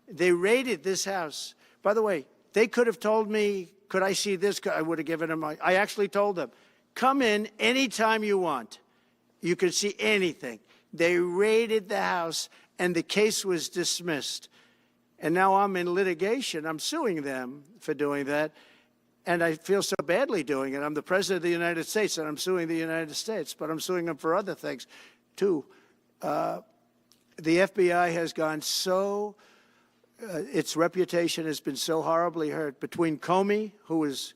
they raided this house. By the way, they could have told me, could I see this? I would have given them, I actually told them, come in anytime you want. You can see anything. They raided the house and the case was dismissed. And now I'm in litigation. I'm suing them for doing that. And I feel so badly doing it. I'm the president of the United States, and I'm suing the United States, but I'm suing them for other things, too. The FBI has gone so, its reputation has been so horribly hurt between Comey, who is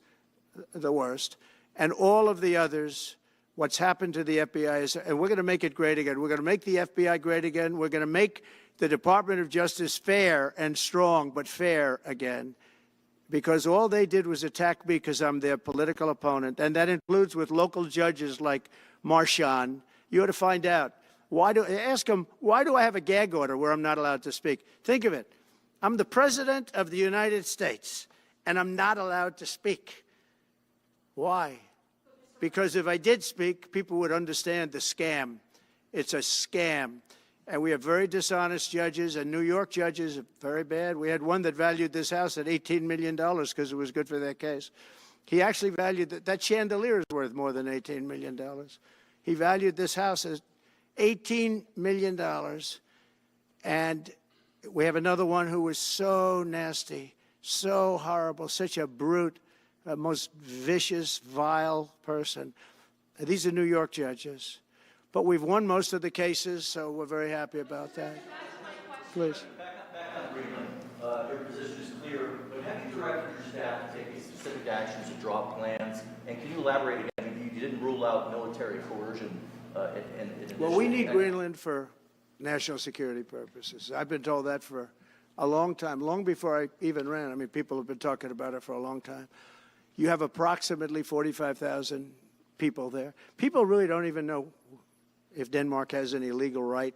the worst, and all of the others. What's happened to the FBI is, and we're going to make it great again. We're going to make the FBI great again. We're going to make the Department of Justice fair and strong, but fair again. Because all they did was attack me because I'm their political opponent, and that includes with local judges like Marchand. You ought to find out. Ask them, why do I have a gag order where I'm not allowed to speak? Think of it. I'm the President of the United States, and I'm not allowed to speak. Why? Because if I did speak, people would understand the scam. It's a scam. And we have very dishonest judges, and New York judges are very bad. We had one that valued this house at $18 million because it was good for their case. He actually valued that chandelier is worth more than $18 million. He valued this house as $18 million. And we have another one who was so nasty, so horrible, such a brute, most vicious, vile person. These are New York judges. But we've won most of the cases, so we're very happy about that. Please. Back on Greenland, your position is clear, but have you directed your staff to take any specific actions to draw plans? And can you elaborate again? You didn't rule out military coercion. Well, we need Greenland for national security purposes. I've been told that for a long time, long before I even ran. I mean, people have been talking about it for a long time. You have approximately 45,000 people there. People really don't even know if Denmark has any legal right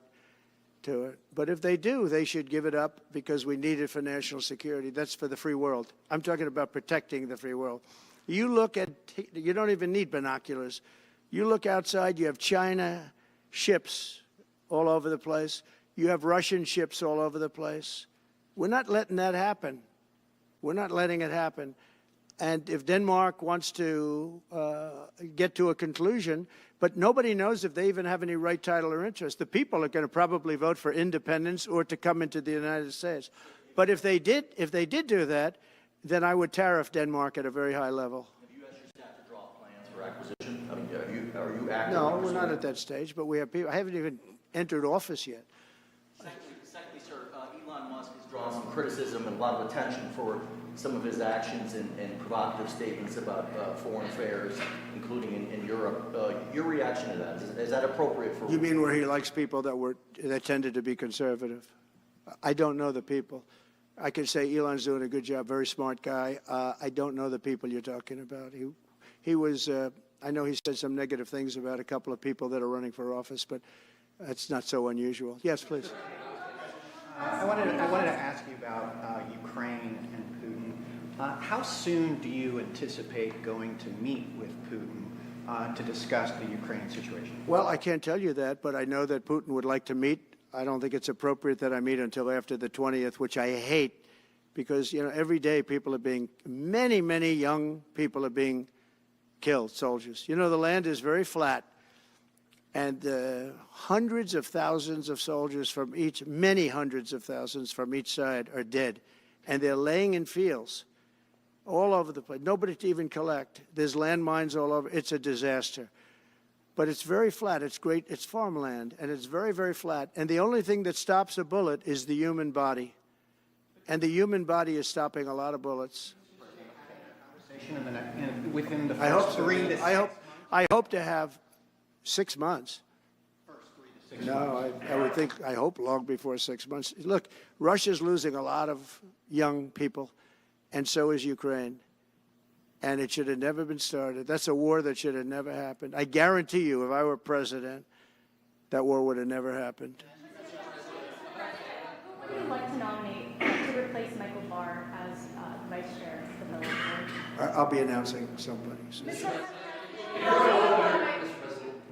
to it. But if they do, they should give it up because we need it for national security. That's for the free world. I'm talking about protecting the free world. You look at, you don't even need binoculars. You look outside, you have China ships all over the place. You have Russian ships all over the place. We're not letting that happen. We're not letting it happen. And if Denmark wants to get to a conclusion, but nobody knows if they even have any right, title, or interest. The people are going to probably vote for independence or to come into the United States. But if they did do that, then I would tariff Denmark at a very high level. Have you asked your staff to draw plans for acquisition? I mean, are you actively No, we're pursuing not it? at that stage, but we have people. I haven't even entered office yet. Secondly, sir, Elon Musk has drawn some criticism and a lot of attention for some of his actions and provocative statements about foreign affairs, including in Europe. Your reaction to that, is that appropriate for... You mean where he likes people that tended to be conservative? I don't know the people. I can say Elon's doing a good job, very smart guy. I don't know the people you're talking about. He was, I know he said some negative things about a couple of people that are running for office, but that's not so unusual. Yes, please. I wanted to ask you about Ukraine and Putin. How soon do you anticipate going to meet with Putin to discuss the Ukraine situation? Well, I can't tell you that, but I know that Putin would like to meet. I don't think it's appropriate that I meet until after the 20th, which I hate, because, you know, every day people are being, many, many young people are being killed, soldiers. You know, the land is very flat. And hundreds of thousands of soldiers from each, many hundreds of thousands from each side are dead. And they're laying in fields all over the place. Nobody to even collect. There's landmines all over. It's a disaster. But it's very flat. It's great. It's farmland. And it's very, very flat. And the only thing that stops a bullet is the human body. And the human body is stopping a lot of bullets. Within the I hope first so. 3 to 6 I hope to have 6 months. First 3 to 6 No, I would think, I hope long before 6 months. Look, Russia's losing a lot of young people, and so is Ukraine. and it should have never been started. That's a war that should have never happened. I guarantee you, if I were president, that war would have never happened. Who would you like to nominate to replace Michael Barr as vice chair of the Military Board? I'll be announcing somebody. Mr. President,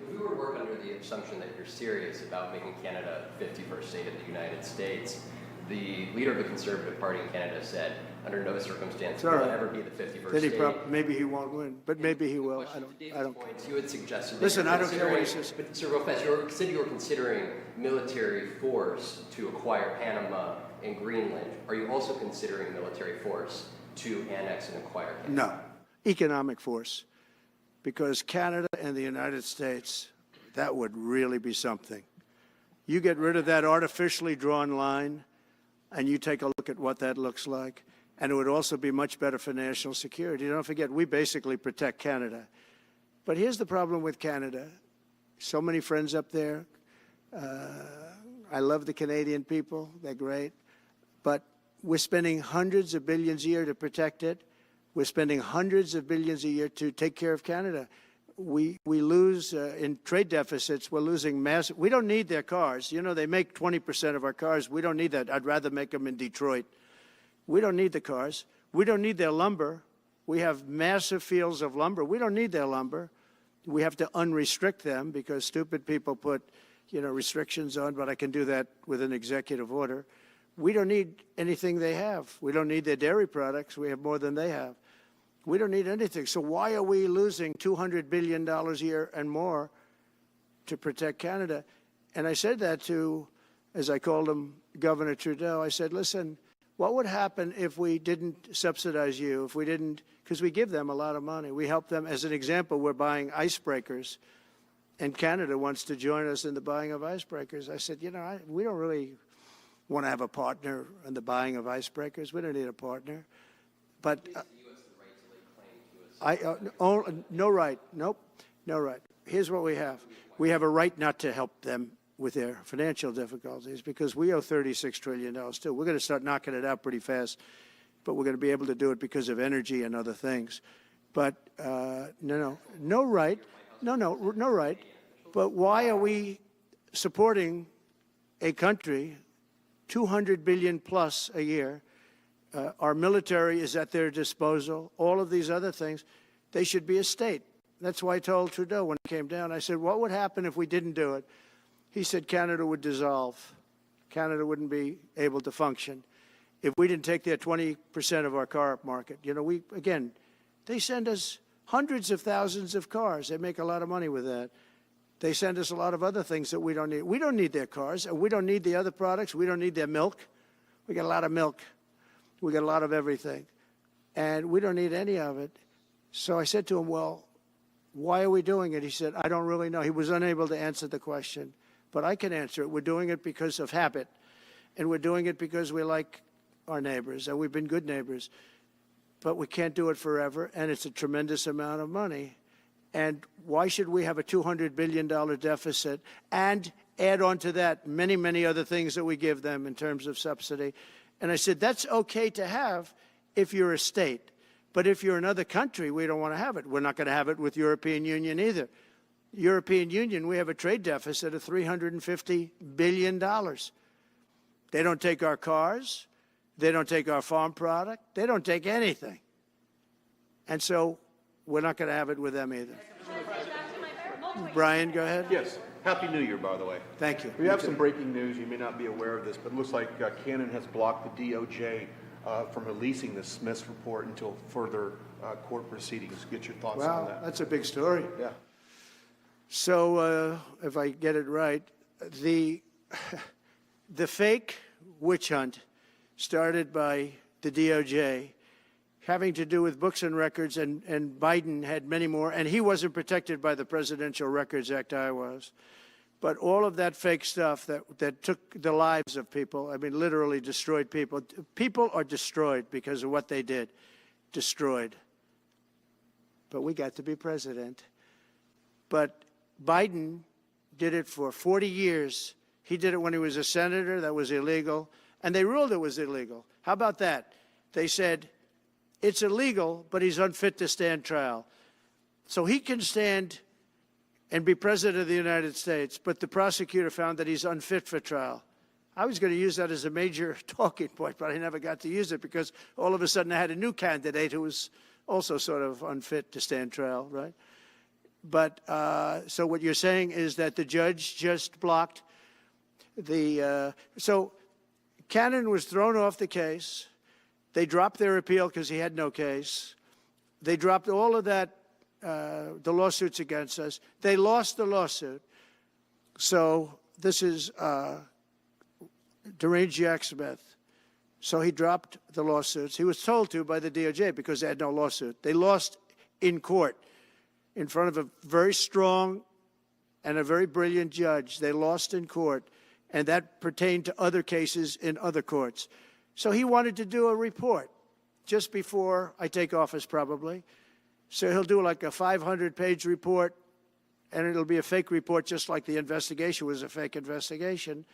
if we were to work under the assumption that you're serious about making Canada 51st state of the United States, the leader of the Conservative Party in Canada said, under no circumstance will it ever be the 51st Then state. maybe he won't win, but maybe he will. I don't. Points, you had suggested that Listen, you're I don't care what he considering- says. But Sir, real fast, you said you were considering military force to acquire Panama and Greenland. Are you also considering military force to annex and acquire Canada? No, economic force, because Canada and the United States, that would really be something. You get rid of that artificially drawn line, and you take a look at what that looks like, and it would also be much better for national security. Don't forget, we basically protect Canada. But here's the problem with Canada. So many friends up there. I love the Canadian people. They're great. But we're spending hundreds of billions a year to protect it. We're spending hundreds of billions a year to take care of Canada. We lose in trade deficits. We're losing massive. We don't need their cars. You know, they make 20% of our cars. We don't need that. I'd rather make them in Detroit. We don't need the cars. We don't need their lumber. We have massive fields of lumber. We don't need their lumber. We have to unrestrict them because stupid people put, restrictions on, but I can do that with an executive order. We don't need anything they have. We don't need their dairy products. We have more than they have. We don't need anything. So why are we losing $200 billion a year and more to protect Canada? And I said that to, as I called him, Governor Trudeau. I said, listen, what would happen if we didn't subsidize you, if we didn't, because we give them a lot of money. We help them. As an example, we're buying icebreakers, and Canada wants to join us in the buying of icebreakers. I said, we don't really want to have a partner in the buying of icebreakers. We don't need a partner. But no right. Nope, no right. Here's what we have. We have a right not to help them with their financial difficulties because we owe $36 trillion too. We're going to start knocking it out pretty fast, but we're going to be able to do it because of energy and other things. But no right. No right. But why are we supporting a country, $200 billion plus a year? Our military is at their disposal. All of these other things, they should be a state. That's why I told Trudeau when he came down. I said, what would happen if we didn't do it? He said Canada would dissolve. Canada wouldn't be able to function if we didn't take their 20% of our car market. They send us hundreds of thousands of cars. They make a lot of money with that. They send us a lot of other things that we don't need. We don't need their cars, and we don't need the other products. We don't need their milk. We got a lot of milk. We got a lot of everything, and we don't need any of it. So I said to him, well, why are we doing it? He said, I don't really know. He was unable to answer the question, but I can answer it. We're doing it because of habit, and we're doing it because we like our neighbors, and we've been good neighbors, but we can't do it forever, and it's a tremendous amount of money. And why should we have a $200 billion deficit and add on to that many, many other things that we give them in terms of subsidy? And I said, that's okay to have if you're a state. But if you're another country, we don't want to have it. We're not going to have it with European Union either. European Union, we have a trade deficit of $350 billion. They don't take our cars. They don't take our farm product. They don't take anything. And so we're not going to have it with them either. Brian, go ahead. Yes. Happy New Year, by the way. Thank you. We have some breaking news. You may not be aware of this, but it looks like Canon has blocked the DOJ from releasing the Smith's report until further court proceedings. Get your thoughts on Wow, that. that's a big story. Yeah. So if I get it right, the fake witch hunt started by the DOJ having to do with books and records, and Biden had many more, and he wasn't protected by the Presidential Records Act, I was. But all of that fake stuff that took the lives of people, I mean, literally destroyed people. People are destroyed because of what they did, destroyed. But we got to be president. But Biden did it for 40 years. He did it when he was a senator. That was illegal. And they ruled it was illegal. How about that? They said, it's illegal, but he's unfit to stand trial. So he can stand and be president of the United States, but the prosecutor found that he's unfit for trial. I was going to use that as a major talking point, but I never got to use it because all of a sudden I had a new candidate who was also sort of unfit to stand trial, right? But so what you're saying is that the judge just blocked the, so Cannon was thrown off the case. They dropped their appeal because he had no case. They dropped all of that, the lawsuits against us. They lost the lawsuit. So this is deranged Jack Smith. So he dropped the lawsuits. He was told to by the DOJ because they had no lawsuit. They lost in court in front of a very strong and a very brilliant judge. They lost in court, and that pertained to other cases in other courts. So he wanted to do a report just before I take office, probably. So he'll do like a 500-page report, and it'll be a fake report just like the investigation was a fake investigation.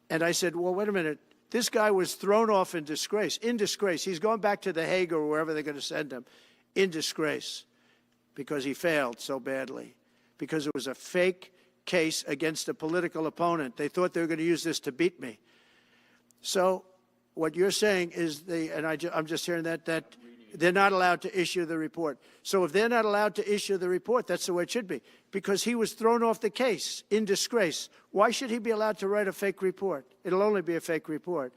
And I said, well, wait a minute. This guy was thrown off in disgrace. In disgrace. He's going back to The Hague or wherever they're going to send him. In disgrace. Because he failed so badly. Because it was a fake case against a political opponent. They thought they were going to use this to beat me. So what you're saying is, I'm just hearing that they're not allowed to issue the report. So if they're not allowed to issue the report, that's the way it should be. Because he was thrown off the case in disgrace. Why should he be allowed to write a fake report? It'll only be a fake report.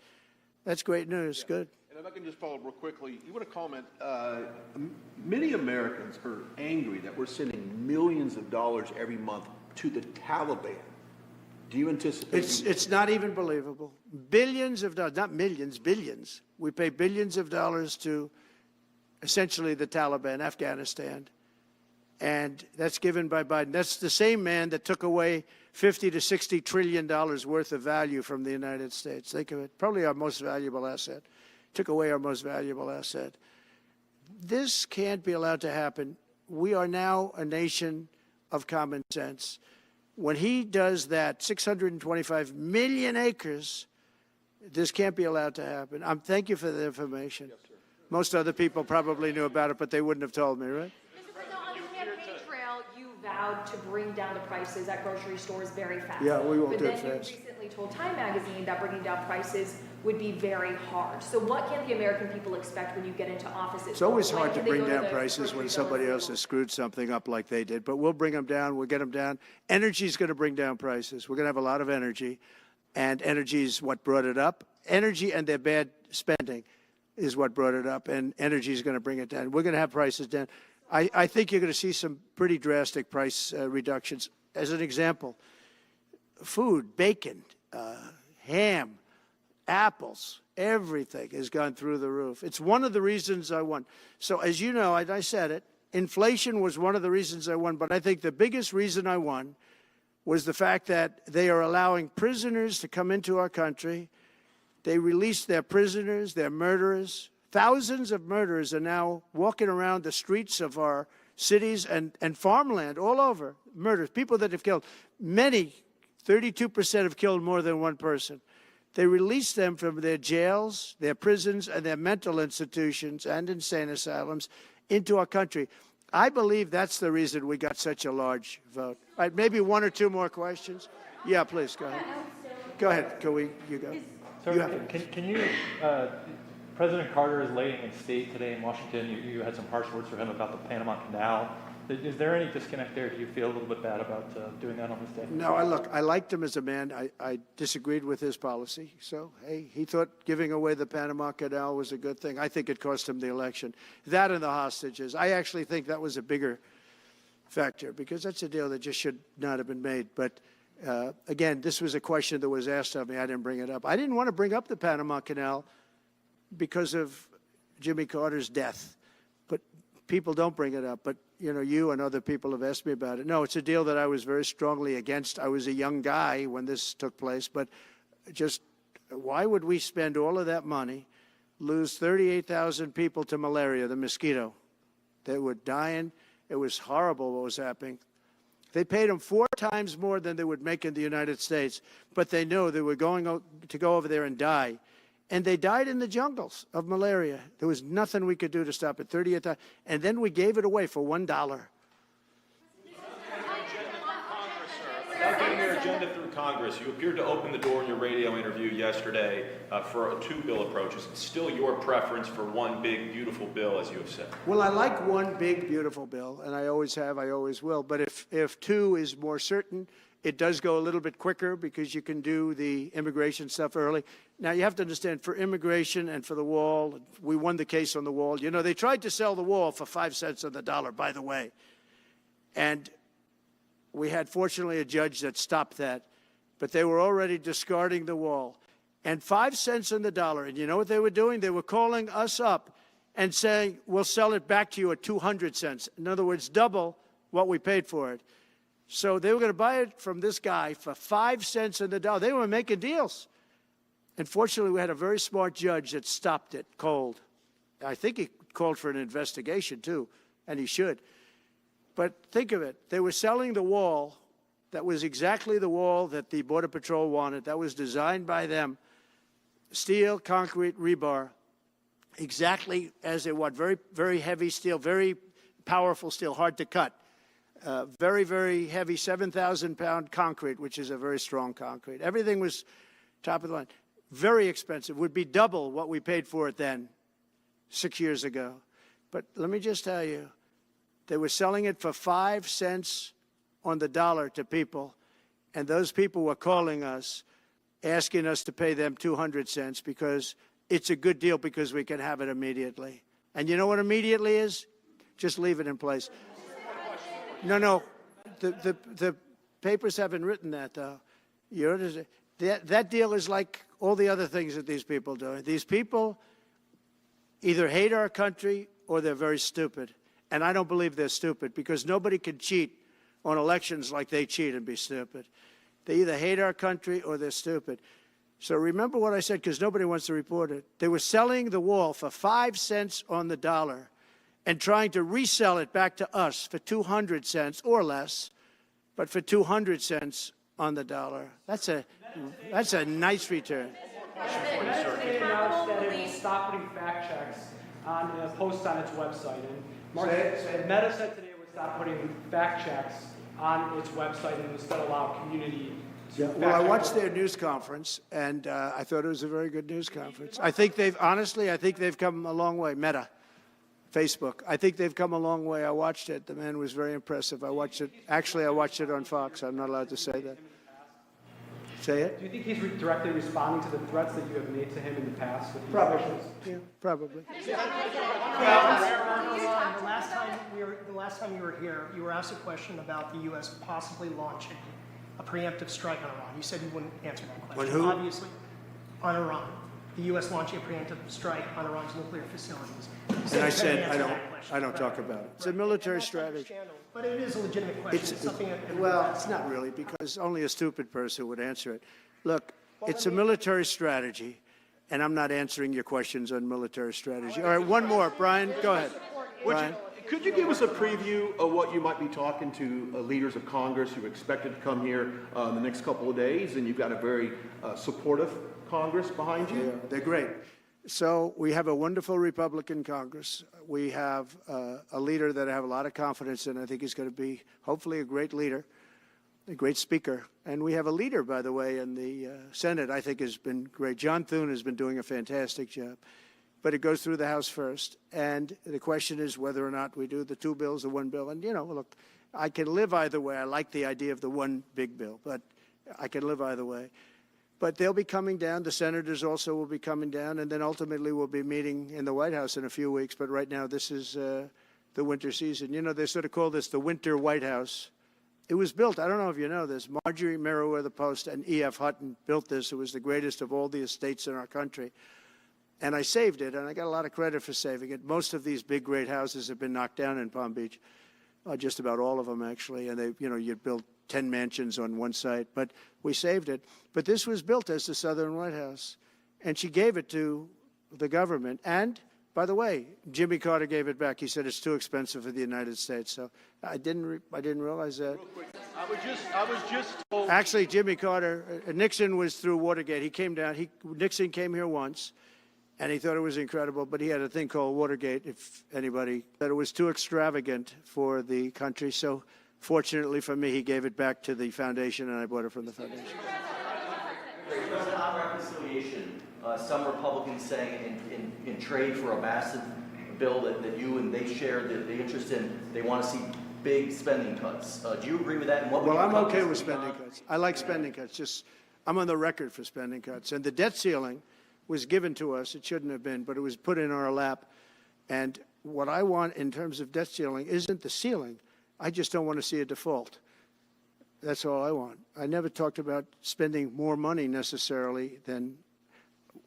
That's great news. Yeah. Good. And if I can just follow up real quickly, you want to comment, many Americans are angry that we're sending millions of dollars every month to the Taliban. Do you anticipate? It's not even believable. Billions of dollars, not millions, billions. We pay billions of dollars to essentially the Taliban, Afghanistan, and that's given by Biden. That's the same man that took away $50 to $60 trillion worth of value from the United States. Think of it, probably our most valuable asset. Took away our most valuable asset. This can't be allowed to happen. We are now a nation of common sense. When he does that, 625 million acres, this can't be allowed to happen. Thank you for the information. Yes, sir. Most other people probably knew about it, but they wouldn't have told me, right? Mr. President, on the campaign trail, you vowed to bring down the prices at grocery stores very fast. Yeah, we won't do it But then fast. you recently told Time Magazine that bringing down prices would be very hard. So what can the American people expect when you get into office? It's always hard to bring down prices when somebody else has screwed something up like they did, but we'll bring them down. We'll get them down. Energy is going to bring down prices. We're going to have a lot of energy, and energy is what brought it up. Energy and their bad spending is what brought it up, and energy is going to bring it down. We're going to have prices down. I think you're going to see some pretty drastic price reductions. As an example, food, bacon, ham, apples, everything has gone through the roof. It's one of the reasons I won. So as you know, I said it, inflation was one of the reasons I won, but I think the biggest reason I won was the fact that they are allowing prisoners to come into our country. They released their prisoners, their murderers. Thousands of murderers are now walking around the streets of our cities and farmland all over. Murders, people that have killed. Many, 32% have killed more than one person. They released them from their jails, their prisons, and their mental institutions and insane asylums into our country. I believe that's the reason we got such a large vote. All right, maybe one or two more questions. Yeah, please, go ahead. Go ahead, you go. Sir, can you, President Carter is laying in state today in Washington. You had some harsh words for him about the Panama Canal. Is there any disconnect there? Do you feel a little bit bad about doing that on this day? No, I liked him as a man. I disagreed with his policy. So, hey, he thought giving away the Panama Canal was a good thing. I think it cost him the election. That and the hostages. I actually think that was a bigger factor because that's a deal that just should not have been made. But again, this was a question that was asked of me. I didn't bring it up. I didn't want to bring up the Panama Canal because of Jimmy Carter's death. But people don't bring it up. But, you and other people have asked me about it. No, it's a deal that I was very strongly against. I was a young guy when this took place. But just why would we spend all of that money, lose 38,000 people to malaria, the mosquito? They were dying. It was horrible what was happening. They paid them 4 times more than they would make in the United States, but they knew they were going to go over there and die. and they died in the jungles of malaria. There was nothing we could do to stop it. 30th, and then we gave it away for $1. Without getting your agenda through Congress, you appeared to open the door in your radio interview yesterday for a two-bill approach. Is it still your preference for one big, beautiful bill, as you have said? Well, I like one big, beautiful bill, and I always have, I always will. But if two is more certain, it does go a little bit quicker because you can do the immigration stuff early. Now, you have to understand, for immigration and for the wall, we won the case on the wall. You know, they tried to sell the wall for 5 cents on the dollar, by the way. And we had, fortunately, a judge that stopped that. But they were already discarding the wall. And 5 cents on the dollar. And you know what they were doing? They were calling us up and saying, we'll sell it back to you at 200 cents. In other words, double what we paid for it. So they were going to buy it from this guy for 5 cents on the dollar. They were making deals. And fortunately, we had a very smart judge that stopped it cold. I think he called for an investigation, too, and he should. But think of it. They were selling the wall that was exactly the wall that the Border Patrol wanted. That was designed by them. Steel, concrete, rebar, exactly as they want. Very, very heavy steel, very powerful steel, hard to cut. Very, very heavy 7,000-pound concrete, which is a very strong concrete. Everything was top of the line. Very expensive. Would be double what we paid for it then, 6 years ago. But let me just tell you, they were selling it for 5 cents on the dollar to people, and those people were calling us, asking us to pay them 200 cents because it's a good deal because we can have it immediately. And you know what immediately is? Just leave it in place. No. The papers haven't written that, though. That deal is like all the other things that these people do. These people either hate our country or they're very stupid. And I don't believe they're stupid because nobody can cheat on elections like they cheat and be stupid. They either hate our country or they're stupid. So remember what I said because nobody wants to report it. They were selling the wall for 5 cents on the dollar and trying to resell it back to us for 200 cents or less, but for 200 cents on the dollar. That's a nice return. Today announced that it will stop putting fact checks on posts on its website. And Meta said today it would stop putting fact checks on its website and instead allow community to fact check. Well, I watched their news conference, and I thought it was a very good news conference. I think they've come a long way. Meta, Facebook. I think they've come a long way. I watched it. The man was very impressive. I watched it. Actually, I watched it on Fox. I'm not allowed to say that. Say it? Do you think he's directly responding to the threats that you have made to him in the past? With these Probably. issues? Yeah, probably. The last time you were here, you were asked a question about the U.S. possibly launching a preemptive strike on Iran. You said you wouldn't answer that question. On who? Obviously, on Iran. The U.S. launching a preemptive strike on Iran's nuclear facilities. And I said, I don't talk about it. It's a military strategy. But it is a legitimate question. It's not really, because only a stupid person would answer it. Look, it's a military strategy, and I'm not answering your questions on military strategy. All right, one more. Brian, go ahead. Brian. Could you give us a preview of what you might be talking to leaders of Congress who are expected to come here in the next couple of days? And you've got a very supportive Congress behind you. Yeah, they're great. So we have a wonderful Republican Congress. We have a leader that I have a lot of confidence in. I think he's going to be hopefully a great leader, a great speaker. And we have a leader, by the way, in the Senate I think has been great. John Thune has been doing a fantastic job. But it goes through the House first. And the question is whether or not we do the two bills or one bill. And, you know, look, I can live either way. I like the idea of the one big bill, but I can live either way. But they'll be coming down. The senators also will be coming down. And then ultimately we'll be meeting in the White House in a few weeks. But right now this is the winter season. You know, they sort of call this the winter White House. It was built, I don't know if you know this, Marjorie Meriwether Post and E.F. Hutton built this. It was the greatest of all the estates in our country. And I saved it, and I got a lot of credit for saving it. Most of these big, great houses have been knocked down in Palm Beach, just about all of them, actually. And they, you know, you'd build 10 mansions on one site, but we saved it. But this was built as the Southern White House, and she gave it to the government. And By the way, Jimmy Carter gave it back. He said it's too expensive for the United States. So I didn't realize that. I was just told. Actually, Jimmy Carter, Nixon was through Watergate. He came down. Nixon came here once, and he thought it was incredible. But he had a thing called Watergate. If anybody, that it was too extravagant for the country. So fortunately for me, he gave it back to the foundation, and I bought it from the foundation. President, on reconciliation, some Republicans saying in trade for a massive bill that you and they share the interest in, they want to see big spending cuts. Do you agree with that? And what Well, would your I'm okay companies with be spending on? cuts. I like spending cuts. Just, I'm on the record for spending cuts. And the debt ceiling was given to us. It shouldn't have been, but it was put in our lap. And what I want in terms of debt ceiling isn't the ceiling. I just don't want to see a default. That's all I want. I never talked about spending more money necessarily than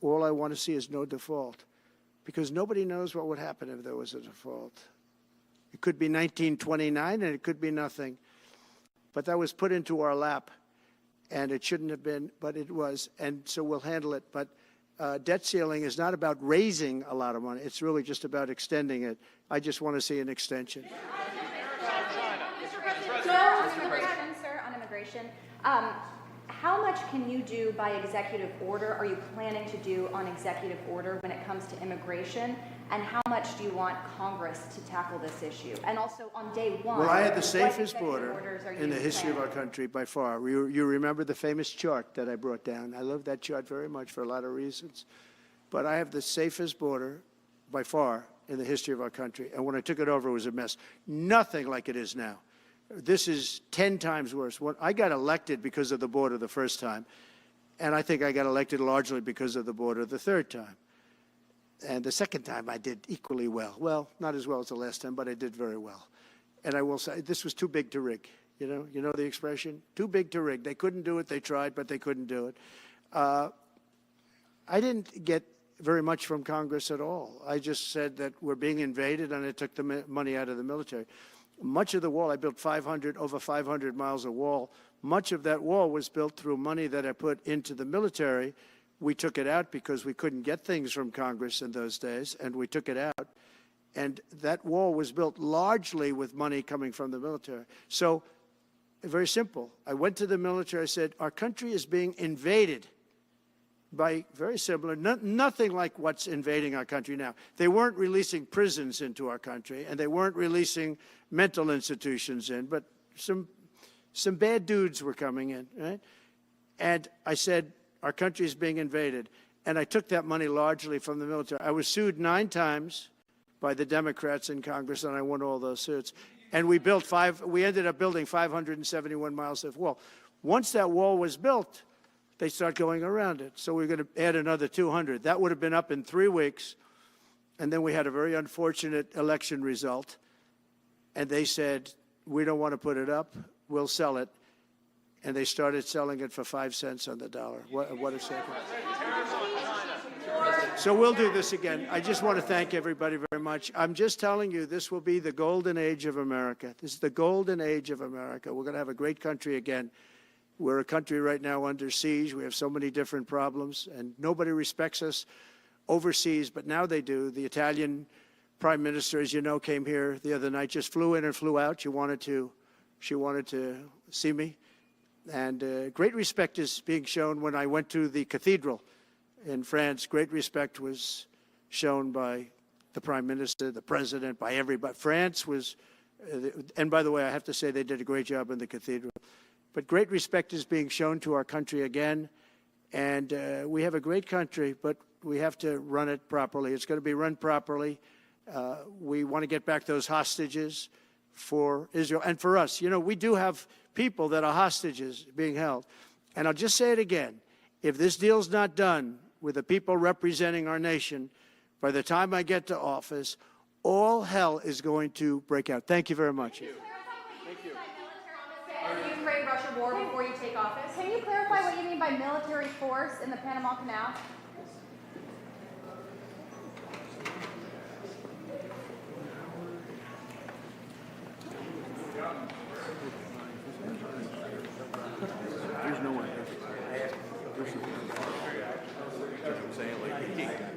all I want to see is no default, because nobody knows what would happen if there was a default. It could be 1929 and it could be nothing. But that was put into our lap, and it shouldn't have been, but it was, and so we'll handle it. But debt ceiling is not about raising a lot of money. It's really just about extending it. I just want to see an extension. On immigration, how much can you do by executive order? Are you planning to do on executive order when it comes to immigration? And how much do you want Congress to tackle this issue? And also on day one, Well, I had the what safest executive border orders are in the you history of our planning? country by far. You remember the famous chart that I brought down. I love that chart very much for a lot of reasons. But I have the safest border by far in the history of our country. And when I took it over, it was a mess. Nothing like it is now. This is 10 times worse. I got elected because of the border the first time, and I think I got elected largely because of the border the third time. And the second time I did equally well. Well, not as well as the last time, but I did very well. And I will say, this was too big to rig. You know the expression? Too big to rig. They couldn't do it. They tried, but they couldn't do it. I didn't get very much from Congress at all. I just said that we're being invaded, and I took the money out of the military. Much of the wall, I built over 500 miles of wall. Much of that wall was built through money that I put into the military. We took it out because we couldn't get things from Congress in those days, and we took it out. And that wall was built largely with money coming from the military. So, very simple. I went to the military. I said, our country is being invaded by very similar, nothing like what's invading our country now. They weren't releasing prisons into our country, and they weren't releasing mental institutions in, but some bad dudes were coming in, right? And I said, our country is being invaded. And I took that money largely from the military. I was sued 9 times by the Democrats in Congress, and I won all those suits. And we ended up building 571 miles of wall. Once that wall was built, they start going around it. So we're going to add another 200. That would have been up in 3 weeks. And then we had a very unfortunate election result. And they said, we don't want to put it up. We'll sell it. And they started selling it for 5 cents on the dollar. What a second. So we'll do this again. I just want to thank everybody very much. I'm just telling you, this will be the golden age of America. This is the golden age of America. We're going to have a great country again. We're a country right now under siege. We have so many different problems, and nobody respects us overseas, but now they do. The Italian prime minister, as you know, came here the other night, just flew in and flew out. She wanted to see me. And great respect is being shown. When I went to the cathedral in France, great respect was shown by the prime minister, the president, by everybody. France was, and by the way, I have to say they did a great job in the cathedral. But great respect is being shown to our country again. And we have a great country, but we have to run it properly. It's going to be run properly. We want to get back those hostages for Israel and for us. You know, we do have people that are hostages being held. And I'll just say it again. If this deal's not done with the people representing our nation, by the time I get to office, all hell is going to break out. Thank you very much. Ukraine-Russia war before you take office. Can you clarify what you mean by military force in the Panama Canal? There's no one. I'm saying, like,